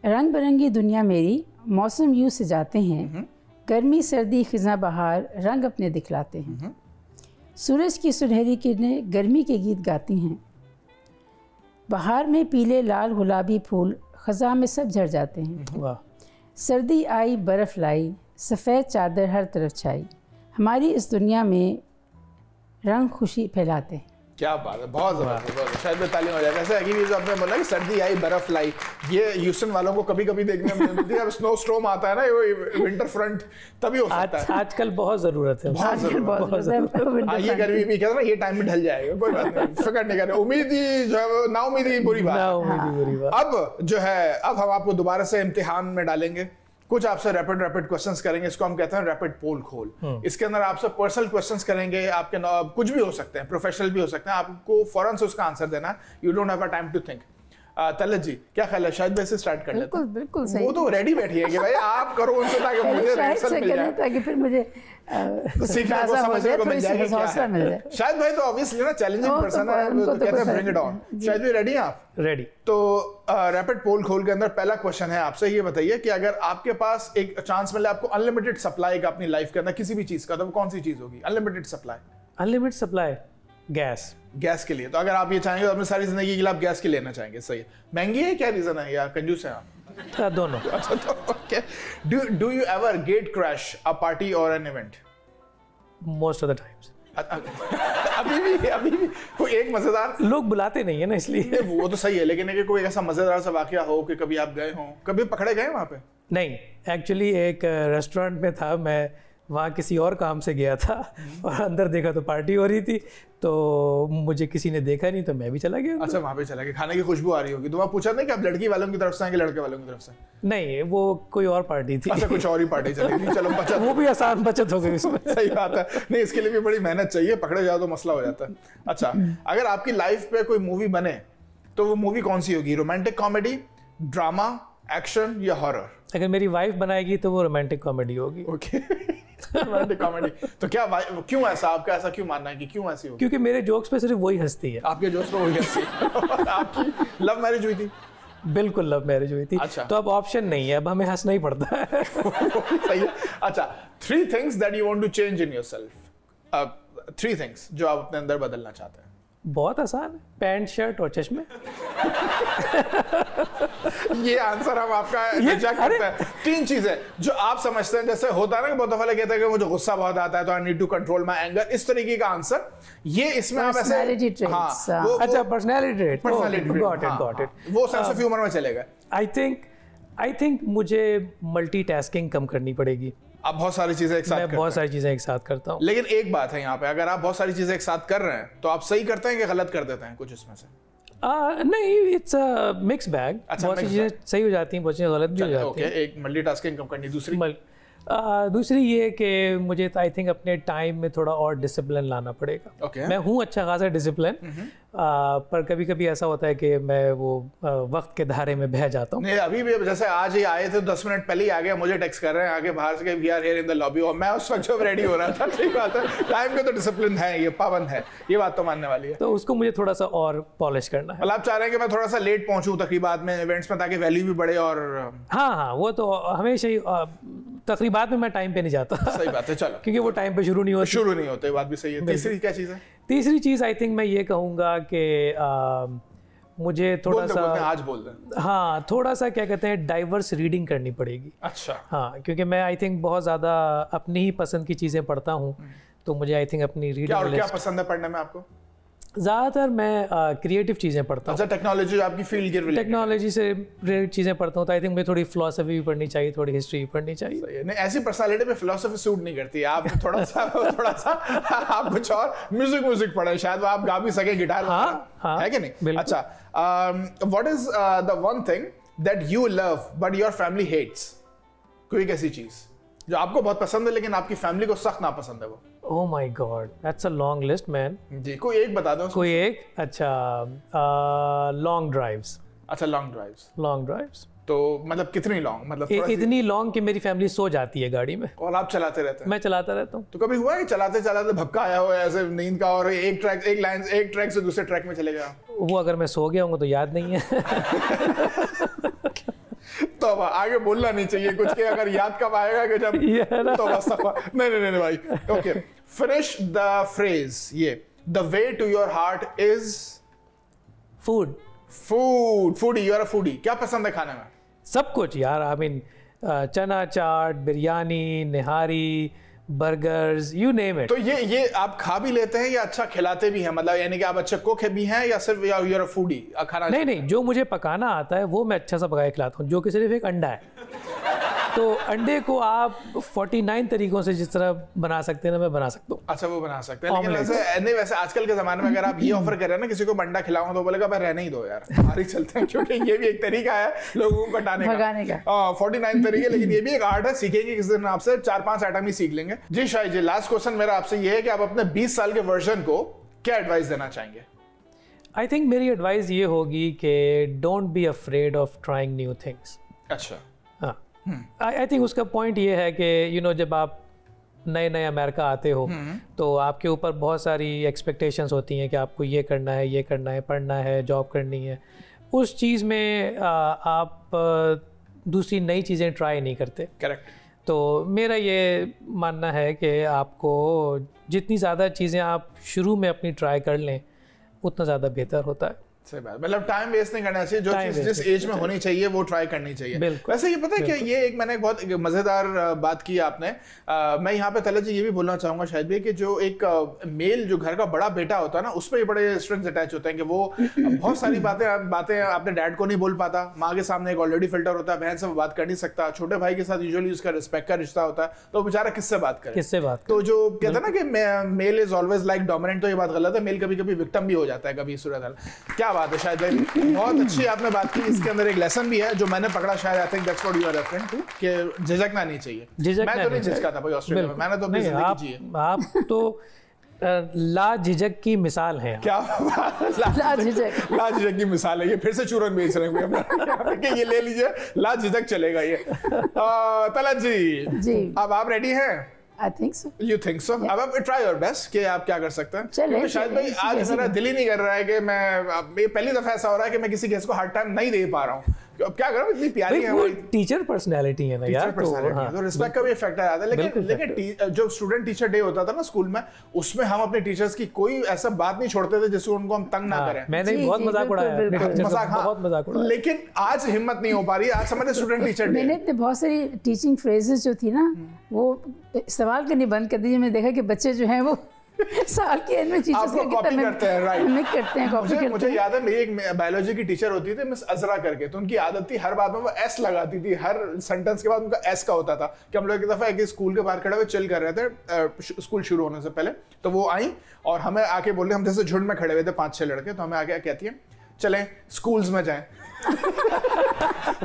रंग बिरंगी दुनिया मेरी, मौसम यूँ से जाते हैं, गर्मी सर्दी खिज़ां बहार रंग अपने दिखलाते हैं। सूरज की सुनहरी किरणें गर्मी के गीत गाती हैं, बहार में पीले लाल गुलाबी फूल ख़ज़ां में सब झड़ जाते हैं। वाह। सर्दी आई बर्फ़ लाई, सफ़ेद चादर हर तरफ छाई, हमारी इस दुनिया में रंग खुशी फैलाते हैं। क्या बात है, बहुत ज़बरदस्त। शायद में तालीम हो जाएगा। ऐसे अकीब आपने बोला कि सर्दी आई बर्फ़ लाई, ये ह्यूस्टन वालों को कभी कभी देखने में मिलती है। अब स्नो स्टॉर्म आता है ना, वो विंटर फ्रंट, तभी हो सकता है। आजकल बहुत ज़रूरत है। ये गर्मी भी कहते ना, ये टाइम में ढल जाएगा, कोई बात नहीं, फिक्र नहीं करें। उम्मीद ही जो है ना, उम्मीद ही बुरी बात। अब जो है, अब हम आपको दोबारा से इम्तिहान में डालेंगे। कुछ आपसे रैपिड क्वेश्चंस करेंगे, इसको हम कहते हैं रैपिड पोल खोल। इसके अंदर आपसे पर्सनल क्वेश्चंस करेंगे, आपके कुछ भी हो सकते हैं, प्रोफेशनल भी हो सकते हैं, आपको फौरन से उसका आंसर देना है। You don't have a time to think. Talat ji क्या ख्याल है, शायद वैसे स्टार्ट कर लेते हैं। बिल्कुल सही। वो तो रेडी बैठी है कि भाई आप करो उनसे ताकि मुझे रिहर्सल मिल जाए, ताकि फिर मुझे सीखने को समझने को मिल जाएगा। शायद भाई तो ऑब्वियसली ना चैलेंजिंग पर्सन है, तो कहते हैं ब्रिंग इट ऑन। शायद भी रेडी हैं आप? रेडी। तो रैपिड पोल खोल के अंदर पहला क्वेश्चन है आपसे, ये बताइए कि अगर आपके पास एक चांस मिले आपको अनलिमिटेड सप्लाई का अपनी लाइफ के अंदर किसी भी चीज का, तो वो कौन सी चीज होगी? Unlimited supply. Unlimited supply gas के लिए। तो अगर आप ये चाहेंगे तो अपनी सारी जिंदगी के लिए आप गैस के लेना चाहेंगे, सही है। महंगी है, क्या रीजन है, या कंजूस है आप? दोनों। अच्छा तो okay. Do you ever get crash a party और an event? Most of the times. अभी भी कोई एक मजेदार, लोग बुलाते नहीं है ना इसलिए। वो तो सही है, लेकिन है कि कोई ऐसा मजेदार सा वाकया हो कि कभी आप गए हो, कभी पकड़े गए वहां पे? नहीं, एक्चुअली एक रेस्टोरेंट में था, मैं वहाँ किसी और काम से गया था और अंदर देखा तो पार्टी हो रही थी, तो मुझे किसी ने देखा नहीं तो मैं भी चला गया। अच्छा, वहाँ पे चला गया। खाने की खुशबू आ रही होगी, तो वहाँ पूछा नहीं कि आप लड़की वालों की तरफ से हैं कि लड़के वालों की तरफ से? नहीं, वो कोई और पार्टी थी। अच्छा, कुछ और ही पार्टी चली गई। चलो बचत, वो भी आसान बचत हो गई उसमें। सही बात है। नहीं, इसके लिए भी बड़ी मेहनत चाहिए, पकड़े जाओ तो मसला हो जाता है। अच्छा, अगर आपकी लाइफ पे कोई मूवी बने तो वो मूवी कौन सी होगी? रोमांटिक कॉमेडी, ड्रामा, एक्शन या हॉरर? अगर मेरी वाइफ बनाएगी तो वो रोमांटिक कॉमेडी होगी। Okay, romantic comedy. तो क्या, क्यों ऐसा, आपका ऐसा क्यों मानना है कि क्यों ऐसी होगी? क्योंकि मेरे जोक्स पे सिर्फ वही हंसती है। आपके जोक्स पे वही हंसती है। आपकी लव मैरिज हुई थी? बिल्कुल लव मैरिज हुई थी। अच्छा। तो अब ऑप्शन नहीं है, अब हमें हंसना ही पड़ता है। सही है। अच्छा, 3 things that you want to change in yourself. 3 things जो आप अपने अंदर बदलना चाहते हैं। बहुत आसान है, पैंट शर्ट और चश्मे। ये आंसर हम आपका रिजेक्ट करते हैं। 3 चीजें जो आप समझते हैं, जैसे होता है ना कि बहुत दफा कहते हैं कि मुझे गुस्सा बहुत आता है तो I need to control my anger, इस तरीके का आंसर। ये इसमें आप ऐसे, हाँ, अच्छा, पर्सनैलिटी ट्रेट, गॉट इट, वो सेंस ऑफ ह्यूमर में चलेगा। आई थिंक मुझे मल्टीटास्किंग कम करनी पड़ेगी। आप बहुत सारी चीजें एक साथ मैं बहुत सारी चीजें एक साथ करता हूँ। लेकिन एक बात है यहाँ पे, अगर आप बहुत सारी चीजें एक साथ कर रहे हैं तो आप सही करते हैं कि गलत कर देते हैं कुछ इसमें से? नहीं, इट्स अ मिक्स बैग। बहुत सी चीजें सही हो जाती हैं, बहुत चीजें गलत भी हो जाती हैं। एक मल्टीटास्किंग कम करनी। दूसरी ये कि मुझे आई थिंक अपने टाइम में थोड़ा और डिसिप्लिन लाना पड़ेगा। मैं हूँ अच्छा खासा डिसिप्लिन, पर कभी कभी ऐसा होता है कि मैं वो वक्त के धारे में बह जाता हूँ। नहीं, अभी भी जैसे आज ही आए थे, 10 मिनट पहले ही आ गया, मुझे टेक्स्ट कर रहे हैं आगे बाहर से, we are here in the lobby, और मैं उस वक्त जब रेडी हो रहा था। ठीक बात है, टाइम का तो डिसिप्लिन है, ये पाबंद है, ये बात तो मानने वाली है। तो उसको मुझे थोड़ा सा और पॉलिश करना है। मतलब आप चाह रहे हैं कि मैं थोड़ा सा लेट पहुंचूं तकरीबात में, इवेंट्स में, ताकि वैल्यू भी बढ़े? और हाँ, वो तो हमेशा ही तकरीबात में मैं टाइम पे नहीं जाता। सही बात है, चलो, क्योंकि वो टाइम पे शुरू नहीं होते, बात भी सही है। तीसरी क्या चीज़ है? तीसरी चीज़ आई थिंक मैं ये कहूँगा कि मुझे थोड़ा सा आज बोल रहे, हाँ, थोड़ा सा क्या कहते हैं, डाइवर्स रीडिंग करनी पड़ेगी। अच्छा। हाँ, क्योंकि मैं आई थिंक बहुत ज़्यादा अपनी ही पसंद की चीज़ें पढ़ता हूँ, तो मुझे आई थिंक अपनी रीडिंग। क्या पसंद है पढ़ने में आपको? ज़्यादातर मैं क्रिएटिव चीज़ें पढ़ता हूँ। अच्छा, टेक्नोलॉजी आपकी फील्ड के रिलेटेड? टेक्नोलॉजी से रिलेटेड चीज़ें पढ़ता हूँ, तो आई थिंक मुझे थोड़ी फिलोसफी भी पढ़नी चाहिए, थोड़ी हिस्ट्री भी पढ़नी चाहिए। नहीं, ऐसी पर्सनालिटी पे फिलोसफी सूट नहीं करती। आप थोड़ा सा आप कुछ और म्यूजिक पढ़े, शायद वो आप गा भी सके गिटार। हाँ, है कि नहीं? अच्छा, what is the one thing that you love but your family hates? कोई एक ऐसी चीज जो आपको बहुत पसंद है लेकिन आपकी फैमिली को सख्त नापसंद है वो? Oh my God, that's a long list, man. जी, कोई एक बता दो। कोई एक? अच्छा, लॉन्ग ड्राइव्स। अच्छा, लॉन्ग ड्राइव्स। लॉन्ग ड्राइव्स तो मतलब कितनी लॉन्ग? मतलब इतनी लॉन्ग कि मेरी फैमिली सो जाती है गाड़ी में और आप चलाते रहते हैं? मैं चलाता रहता हूँ। तो कभी हुआ है चलाते चलाते भपका आया हो ऐसे नींद का और एक ट्रैक से दूसरे ट्रैक में चले गया? वो अगर मैं सो गया हूँ तो याद नहीं है। तो आगे बोलना नहीं चाहिए कुछ के, अगर याद कब आएगा कि जब तो बस नहीं भाई। Okay, finish the phrase. ये the way to your heart is food. Foodie, you are a foodie. क्या पसंद है खाने में? सब कुछ यार, आई मीन चना चाट, बिरयानी, निहारी, बर्गर्स, यू नेम इट। तो ये आप खा भी लेते हैं या अच्छा खिलाते भी हैं? मतलब यानी कि आप अच्छे कुक भी हैं या सिर्फ यू आर अ फूडी? खाना नहीं, जो मुझे पकाना आता है वो मैं अच्छा सा पका के खिलाता हूँ। जो कि सिर्फ एक अंडा है, तो अंडे को आप 49 तरीकों से जिस तरह बना सकते हैं ना, मैं बना सकता हूँ। अच्छा, वो बना सकते हैं। लेकिन वैसे आजकल के जमाने में अगर आप ये ऑफर कर रहे हैं ना किसी को अंडा खिलाऊं, तो बोलेगा भाई रहने ही दो यार, बाहर ही चलते हैं, क्योंकि ये भी एक तरीका है लोगों को हटाने का। 49 तरीके, लेकिन ये भी एक आर्ट है। सीखेंगे किसी दिन आपसे, 4-5 आइटम ही सीख लेंगे। जी शाहिद जी, लास्ट क्वेश्चन मेरा आपसे ये है कि आप अपने 20 साल के वर्जन को क्या एडवाइस देना चाहेंगे? आई थिंक मेरी एडवाइस ये होगी कि don't be afraid of trying new things. अच्छा, हाँ, आई थिंक उसका पॉइंट ये है कि जब आप नए अमेरिका आते हो तो आपके ऊपर बहुत सारी एक्सपेक्टेशंस होती हैं कि आपको ये करना है, पढ़ना है, जॉब करनी है। उस चीज़ में आप दूसरी नई चीज़ें ट्राई नहीं करते। करेक्ट। तो मेरा ये मानना है कि आपको जितनी ज़्यादा चीज़ें आप शुरू में अपनी ट्राई कर लें उतना ज़्यादा बेहतर होता है। सही बात, मतलब टाइम वेस्ट नहीं करना चाहिए। जो चीज जिस एज में होनी चाहिए वो ट्राई करनी चाहिए। वैसे ये पता है कि ये एक मैंने बहुत मजेदार बात की आपने। मैं यहाँ पे तलत जी ये भी बोलना चाहूंगा शायद भी कि जो एक मेल जो घर का बड़ा बेटा होता है ना, उस पर बड़े स्ट्रिंग्स अटैच होते हैं कि वो बहुत सारी बातें अपने डैड को नहीं बोल पाता। माँ के सामने एक ऑलरेडी फिल्टर होता है, बहन से वो बात कर नहीं सकता। छोटे भाई के साथ यूजुअली उसका रिस्पेक्ट का रिश्ता होता है, तो बेचारा किससे बात करे? तो जो कहते हैं ना कि male is always like dominant, तो ये बात गलत है। मेल कभी कभी विक्टिम भी हो जाता है कभी सूरत। क्या बात है शायद भाई, बहुत अच्छी आपने बात की। इसके अंदर एक लेसन भी है जो मैंने पकड़ा, शायद I think that's what you are referring to, कि झिझकना नहीं चाहिए। मैं तो नहीं झिझका था भाई ऑस्ट्रेलिया में, मैंने तो अपनी जिंदगी जी है। आप तो ला झिझक की मिसाल है। क्या ला झिझक की मिसाल है। ये फिर से चूरन बेच रहे हैं कि ये ले लीजिए, ला झिझक चलेगा ये। तलत जी, अब आप रेडी हैं? I think so. You think so? अब आप try your best कि आप क्या कर सकते हैं। चलिए, शायद भाई आज मेरा दिल ही नहीं कर रहा है कि मैं पहली दफा ऐसा हो रहा है कि मैं किसी गेस्ट को हार्ड टाइम नहीं दे पा रहा हूँ। अब क्या करूं, इतनी प्यारी है हमारी टीचर पर्सनालिटी है ना यार, तो रिस्पेक्ट का भी फैक्टर आता है। लेकिन जो स्टूडेंट टीचर डे होता था ना स्कूल में, उसमें हम अपने टीचर्स की कोई ऐसा बात नहीं छोड़ते थे जिससे उनको हम तंग ना करें। मैंने बहुत मजाक उड़ाया, लेकिन आज हिम्मत नहीं हो पा रही। आज हमारे स्टूडेंट टीचर डे, मैंने बहुत सारी टीचिंग फ्रेजेस जो थी ना वो इस्तेमाल करनी बंद कर दी। मैंने देखा कि बच्चे जो हैं वो साल के एंड में टीचर्स का कॉपी करते हैं, राइट? मिमिक करते हैं, कॉपी करते हैं। मुझे याद है मेरी एक बायोलॉजी की टीचर होती थी मिस अजरा करके, तो उनकी आदत थी हर बात में वो एस लगाती थी। हर सेंटेंस के बाद उनका एस का होता था। कि हम लोग एक दफा एक स्कूल के बाहर खड़े हुए चिल कर रहे थे स्कूल शुरू होने से पहले, तो वो आई और हमें आके बोले, हम जैसे झुंड में खड़े हुए थे 5-6 लड़के, तो हमें आके कहती है चलें स्कूल्स में जाएं।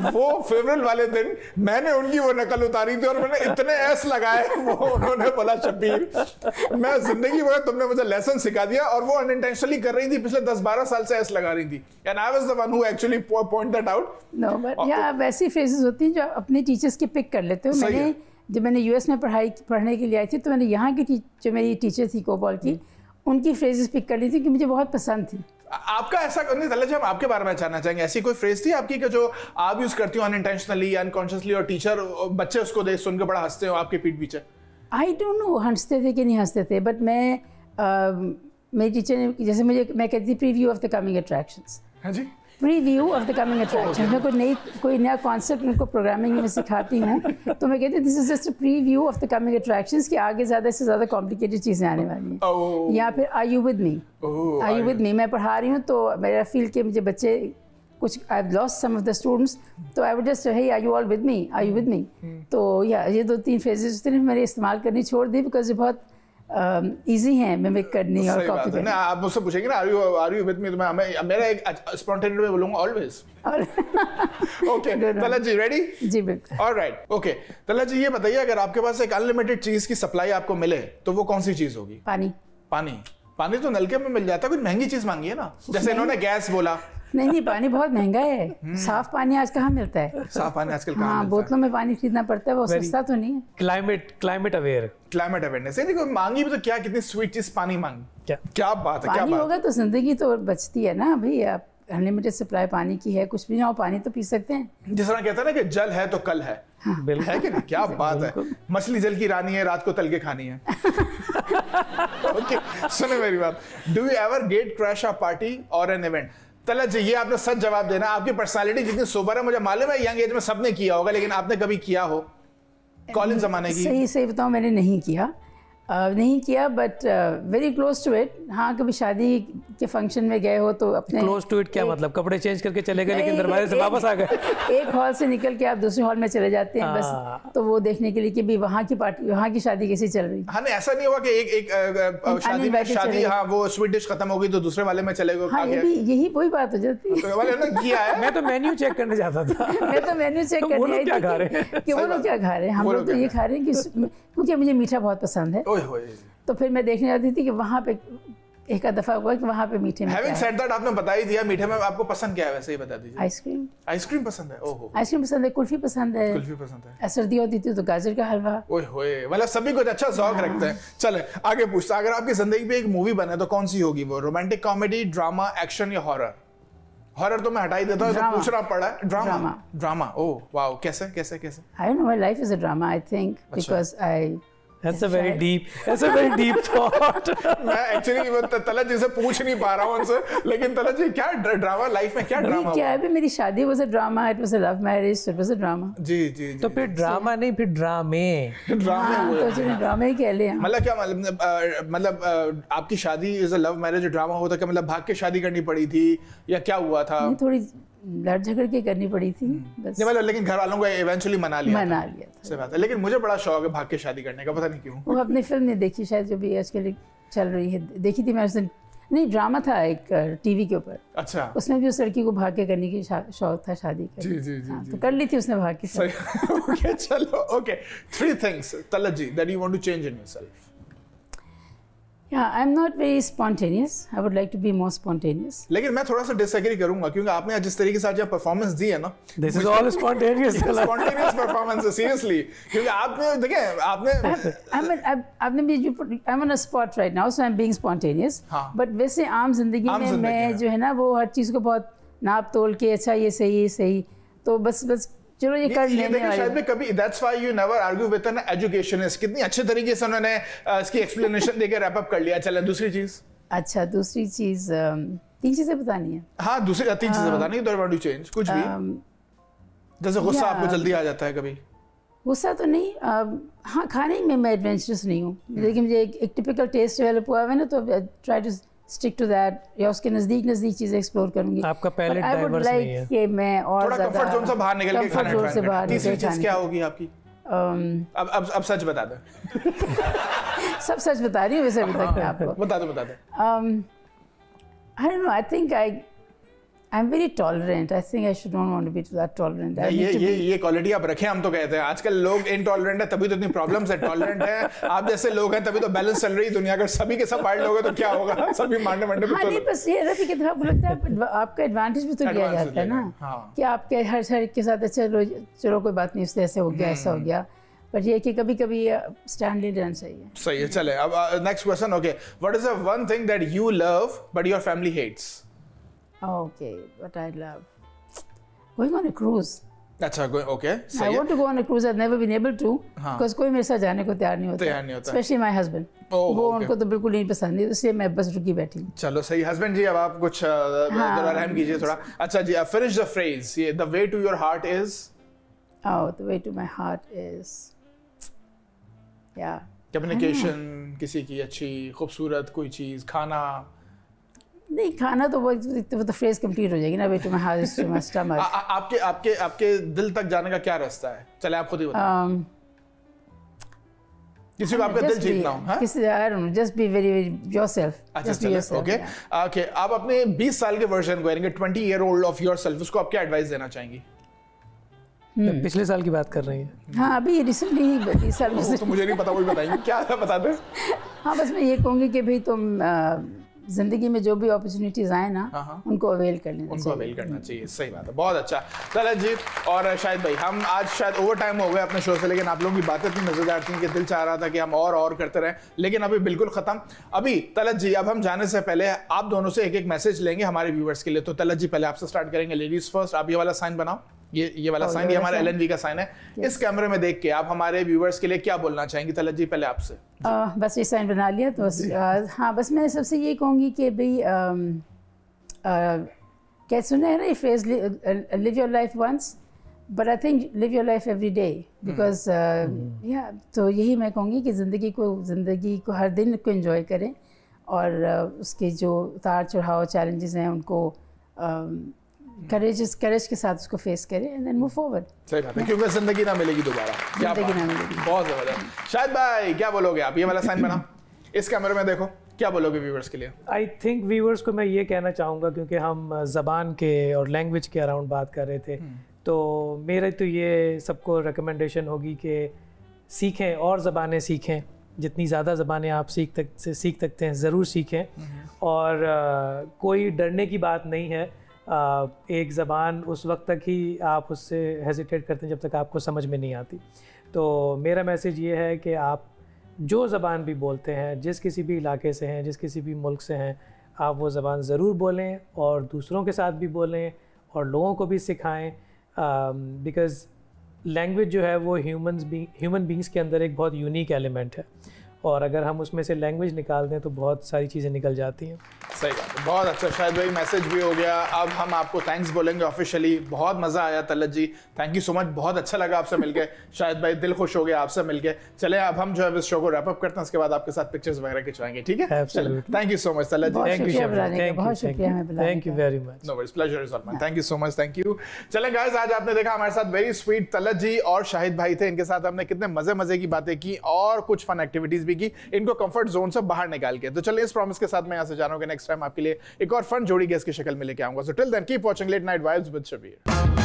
वो फेवरल वाले दिन मैंने उनकी वो नकल उतारी थी और मैंने इतने एस लगाए, वो उन्होंने बोला शब्बीर मैं जिंदगी भर तुमने मुझे लेसन सिखा दिया। और वो अनइंटेंशनली कर रही थी, पिछले 10-12 साल से एस लगा रही थी। And I was the one who actually point that out. No but या वैसी फ्रेजेस होती हैं जो अपने टीचर्स की पिक कर लेते हो। जब मैंने यूएस में पढ़ने के लिए आई थी तो मैंने यहाँ की जो मेरी टीचर थी कोबॉल की, उनकी फ्रेजेस पिक कर ली थी कि मुझे बहुत पसंद थी। आपका ऐसा नहीं तलत जी, हम आपके बारे में जानना चाहेंगे, ऐसी कोई फ्रेज थी आपकी कि जो आप यूज करती हो अनइंटेंशनली, अनकॉन्शियसली, और टीचर बच्चे उसको देख सुन के बड़ा हंसते हो आपके पीठ पीछे? आई डोंट नो हंसते थे कि नहीं हंसते थे, बट मेरी टीचर ने जैसे मैं कहती थी preview of the coming attractions. हाँ जी, preview of the coming attractions. मैं कोई नया कॉन्सेप्ट उनको प्रोग्रामिंग में सिखाती हूँ तो मैं कहती हूँ this is just a preview of the coming attractions कि आगे ज़्यादा से ज़्यादा कॉम्प्लिकेटेड चीज़ें आने वाली हैं। या फिर are you with me, are you with me, मैं पढ़ा रही हूँ तो मेरा फील कि मुझे बच्चे कुछ I have lost some of the students तो I would just hey are you all with me, are you with me. तो या ये 2-3 फ्रेजेस मैंने इस्तेमाल करनी छोड़ दी बिकॉज ये बहुत इजी हैं मिमिक करनी और कॉपी करनी। आप मुझसे पूछेंगे ना आर यू विद मी तो मैं मेरा एक स्पॉन्टेनियस में बोलूंगा ऑलवेज। ओके तला जी रेडी? जी बिल्कुल। ऑलराइट ओके तला जी ये बताइए अगर आपके पास एक अनलिमिटेड चीज की सप्लाई आपको मिले तो वो कौन सी चीज होगी? पानी। पानी तो नलके में मिल जाता है, कुछ महंगी चीज मांगी है ना, जैसे इन्होंने गैस बोला। नहीं पानी बहुत महंगा है। साफ पानी आज कहाँ मिलता है? साफ पानी आजकल कहाँ मिलता है? बोतलों में पानी खरीदना पड़ता है, वो सस्ता तो नहीं है। क्लाइमेट अवेयरनेस है। देखो मांगी भी तो क्या, कितनी स्वीट चीज पानी मांगी, क्या बात है। पानी होगा तो जिंदगी तो बचती है ना भाई। आप अनलिमिटेड सप्लाई पानी की है, कुछ भी ना हो पानी तो पी सकते हैं। जिस तरह कहते हैं ना कि जल है तो कल है। हाँ। है कि नहीं? क्या बात है। मछली जल की रानी है, रात को तल के खानी है। ओके सुने मेरी बात, do you ever get crash a party और एन इवेंट? तला जी ये आपने सच जवाब देना। आपकी पर्सनालिटी जितनी सोबर है मुझे मालूम है, यंग एज में सबने किया होगा, लेकिन आपने कभी किया हो कॉलेज जमाने की? सही बताऊं मैंने नहीं किया but very close to it. हाँ कभी शादी के फंक्शन में गए हो तो अपने क्लोज टू इट क्या मतलब? कपड़े चेंज करके चले गए लेकिन दरवाजे से वापस आ गए? एक हॉल से निकल के आप दूसरे हॉल में चले जाते हैं बस, तो वो देखने के लिए कि भी वहाँ की पार्टी, वहाँ की शादी कैसी चल रही। हाँ नहीं ऐसा नहीं हुआ कि एक शादी हाँ वो स्वीट डिश खत्म हो गई तो दूसरे वाले में चले गए? हाँ यही वही बात हो जाती है। मैं तो मेन्यू चेक करने जाता था। मैं तो मेन्यू चेक करने आई थी कि वो लोग क्या खा रहे हैं। हम लोग तो ये खा रहे हैं क्योंकि मुझे मीठा बहुत पसंद है, तो फिर मैं देखने जाती थी कि वहाँ पे एक दफा हुआ कि वहाँ पे मीठे में Having said that, आपने बता ही दिया मीठे में आपको पसंद क्या है, वैसे ही बता दीजिए। आइसक्रीम पसंद है? ओहो आइसक्रीम पसंद है, कुल्फी पसंद है, सर्दी होती थी तो गाजर का हलवा। ओए होए मतलब सभी कुछ अच्छा शौक रखते हैं। चले आगे पूछता, अगर आपकी जिंदगी पे एक मूवी बने तो कौन सी होगी वो? रोमांटिक कॉमेडी, ड्रामा, एक्शन या हॉरर? हॉरर तो मैं हटा ही देता हूँ, तो पूछना पड़ा है। ड्रामा ओह वाओ, कैसे? I don't know, my life is a drama I think because That's a very deep thought. मैं एक्चुअली तला जी से पूछ नहीं पा रहा हूँ उनसे, लेकिन तला जी क्या ड्रामा लाइफ में क्या ड्रामा? क्या है मेरी शादी was a drama, it was a love marriage, so it was a drama. जी तो फिर ड्रामा नहीं, फिर ड्रामे तो चलिए ड्रामे ही कह लें। मतलब क्या मतलब आपकी शादी is a love marriage drama होता क्या? मतलब भाग के शादी करनी पड़ी थी या क्या हुआ था? थोड़ी लड़ झगड़ के करनी पड़ी थी बस। नहीं मतलब लेकिन घर वालों को इवेंचुअली मना लिया था। सही बात है, लेकिन मुझे बड़ा शौक है भाग के शादी करने का, पता नहीं क्यों। वो अपनी फिल्म ने देखी शायद जो भी आजकल चल रही है, देखी थी मैं उस दिन। नहीं ड्रामा था एक टीवी के ऊपर। अच्छा। उसमें भी उस लड़की को भाग के करने की शौक था शादी का। जी तो कर ली थी उसने भाग के। ओके चलो ओके 3 things तला जी that you want to change in yourself. Yeah, I'm not very spontaneous. I would like to be more spontaneous. लेकिन मैं थोड़ा सा डिसएग्री करूंगा क्योंकि आपने जिस तरीके से आज परफॉर्मेंस दी है ना, This is all spontaneous. Spontaneous performance, seriously. क्योंकि आपने देखिए आपने I'm on a spot right now, so I'm being spontaneous. हाँ. But वैसे आम जिंदगी में मैं जो है ना वो हर चीज को बहुत नाप तोल के अच्छा ये सही तो बस चलो ये कर लेने वाले। शायद में कभी that's why you never argue with an educationist. कितनी अच्छे तरीके से उन्होंने इसकी एक्सप्लेनेशन देके रैप अप कर लिया। चलें दूसरी चीज। अच्छा दूसरी चीज 3 चीजें बतानी है। हाँ दूसरी 3 चीजें बतानी है। want to change कुछ भी? जैसे गुस्सा आपको जल्दी आ जाता है कभी? गुस्सा तो नहीं, हाँ खाने में मैं एडवेंचरस नहीं हूँ, लेकिन मुझे एक टिपिकल टेस्ट डेवलप हुआ है ना तो try to stick to that या उसके नजदीक चीजें एक्सप्लोर करूंगी। आपका पैलेट डाइवर्स नहीं है कि मैं और थोड़ा कंफर्ट जोन से बाहर निकल के खाना ट्राई करें। तीसरी चीज क्या होगी आपकी? अब सच बता दो। सब सच बता रही हूँ वैसे अभी तक मैं आपको। बता दो। I don't know, I think I'm very tolerant. I think I should not want to be that tolerant. ये क्वालिटी आप रखें, हम तो कहते हैं आजकल लोग इनटॉलरेंट है तभी तो इतनी प्रॉब्लम्स है। टॉलरेंट है आप जैसे लोग हैं तभी तो बैलेंस चल रही है दुनिया का। सभी के सब पार्ट लोगे तो क्या होगा? सभी मारने पे हाँ नहीं बस ये रफी कि आपको लगता है आपका एडवांटेज भी तो लिया जाता है ना कि आपके हर एक के साथ चलो कोई बात नहीं उससे ऐसे हो गया ऐसा हो गया, पर ये कि कभी स्टैंड ले लेना चाहिए। सही है। चले अब next question. Okay what is the one thing that you love but your family hates? Okay, what I love going on a cruise. अच्छा, okay, I want to go on a cruise. I've never been able to because कोई मेरे साथ जाने को तैयार नहीं होता, especially my husband. वो उनको तो बिल्कुल नहीं पसंद है, इसलिए मैं बस रुकी बैठी हूँ। चलो सही। हस्बैंड जी, अब आप कुछ रहम कीजिए थोड़ा। अच्छा जी, finish the phrase. The way to your heart is. Oh, the way to my heart is. Yeah. Communication, किसी की अच्छी खूबसूरत कोई चीज़, खाना। नहीं, खाना तो वो तो फ्रेज कंप्लीट हो जाएगी ना, way to my heart is to my stomach. आपके दिल तक जाने का क्या रास्ता है? चले आप खुद ही बताएं। किसी को आपका दिल जीतना हो, किसी, I don't know, just be very yourself. अच्छा, चले, okay. आप अपने 20 साल के वर्जन को, यानी कि 20-year-old of yourself, उसको आप क्या एडवाइस देना चाहेंगी? पिछले साल की बात कर रही हैं? हाँ, अभी रिसेंटली ही 20 साल में। तो मुझे नहीं पता, वही बताएंगे क्या बता दें। हाँ, बस मैं ये कहूँगी कि भाई तुम जिंदगी में जो भी अपॉर्चुनिटीज आए ना, उनको अवेल करना चाहिए। सही बात है, बहुत अच्छा। तलत जी और शाहिद भाई, हम आज शायद ओवर टाइम हो गए अपने शो से, लेकिन आप लोगों की बातें इतनी मजेदार थी कि दिल चाह रहा था कि हम और करते रहें, लेकिन अभी बिल्कुल खत्म। अभी तलत जी, अब हम जाने से पहले आप दोनों से एक मैसेज लेंगे हमारे व्यूवर्स के लिए। तो तलत जी, पहले आपसे स्टार्ट करेंगे, लेडीज फर्स्ट। आप ये वाला साइन बनाओ, ये वाला साइन, ये हमारा LNV का साइन है। इस कैमरे में देख के आप हमारे व्यूवर्स के लिए क्या बोलना चाहेंगी? तलत जी, पहले आपसे। बस ये साइन बना लिया तो हाँ, बस मैं सबसे ये कहूँगी कि भाई क्या सुना है ना ये phrase, live your life once but I think live your life every day, because या तो यही मैं कहूँगी कि ज़िंदगी को हर दिन को एंजॉय करें और उसके जो उतार चढ़ाव चैलेंजेस हैं उनको करेज के साथ उसको फेस करें एंड देन मूव फॉरवर्ड। सही बात है, क्योंकि जिंदगी ना मिलेगी दोबारा। जिंदगी ना मिलेगी। बहुत जबरदस्त। शाहिद भाई, क्या बोलोगे आप? ये वाला साइन बना, इस कैमरे में देखो, क्या बोलोगे व्यूअर्स के लिए? आई थिंक व्यूअर्स को मैं ये कहना चाहूँगा, क्योंकि हम ज़बान के और लैंग्वेज के अराउंड बात कर रहे थे, तो मेरे तो ये सबको रिकमेंडेशन होगी कि सीखें और ज़बानें सीखें। जितनी ज़्यादा ज़बानें आप सीख सकते हैं ज़रूर सीखें, और कोई डरने की बात नहीं है। एक ज़बान उस वक्त तक ही आप उससे हेजिटेट करते हैं जब तक आपको समझ में नहीं आती। तो मेरा मैसेज ये है कि आप जो ज़बान भी बोलते हैं, जिस किसी भी इलाके से हैं, जिस किसी भी मुल्क से हैं, आप वो ज़बान ज़रूर बोलें और दूसरों के साथ भी बोलें और लोगों को भी सिखाएं, बिकॉज़ लैंग्वेज जो है वो ह्यूमन बींग्स के अंदर एक बहुत यूनिक एलिमेंट है, और अगर हम उसमें से लैंग्वेज निकाल दें तो बहुत सारी चीज़ें निकल जाती हैं। सही बात है, बहुत अच्छा। शायद भाई मैसेज भी हो गया। अब हम आपको थैंक्स बोलेंगे ऑफिशियली। बहुत मज़ा आया तलत जी, थैंक यू सो मच, बहुत अच्छा लगा आपसे मिलके। शायद भाई, दिल खुश हो गया आपसे मिलके। चले अब हम जो है इस शो को रैप अप करते हैं, उसके बाद आपके साथ पिक्चर्स वगैरह खिंचवाएंगे, ठीक है? Thank you so much Talat ji. बहुत शुक्रिया, thank you very much. No worries, pleasure is all mine. Thank you so much, thank you. चलें गाइस, आज आपने देखा हमारे साथ वेरी स्वीट तलत जी और शाहिद भाई थे। इनके साथ हमने कितने मजे की बातें की और कुछ फन एक्टिविटीज भी की, इनको कंफर्ट जोन से बाहर निकाल के। तो चलिए, इस प्रॉमिस के साथ मैं यहाँ से जा रहा हूँ कि नेक्स्ट टाइम आपके लिए एक और फन जोड़ी गेस्ट की शक्ल में लेके आऊंगा। So till then keep watching late night vibes with Shabir.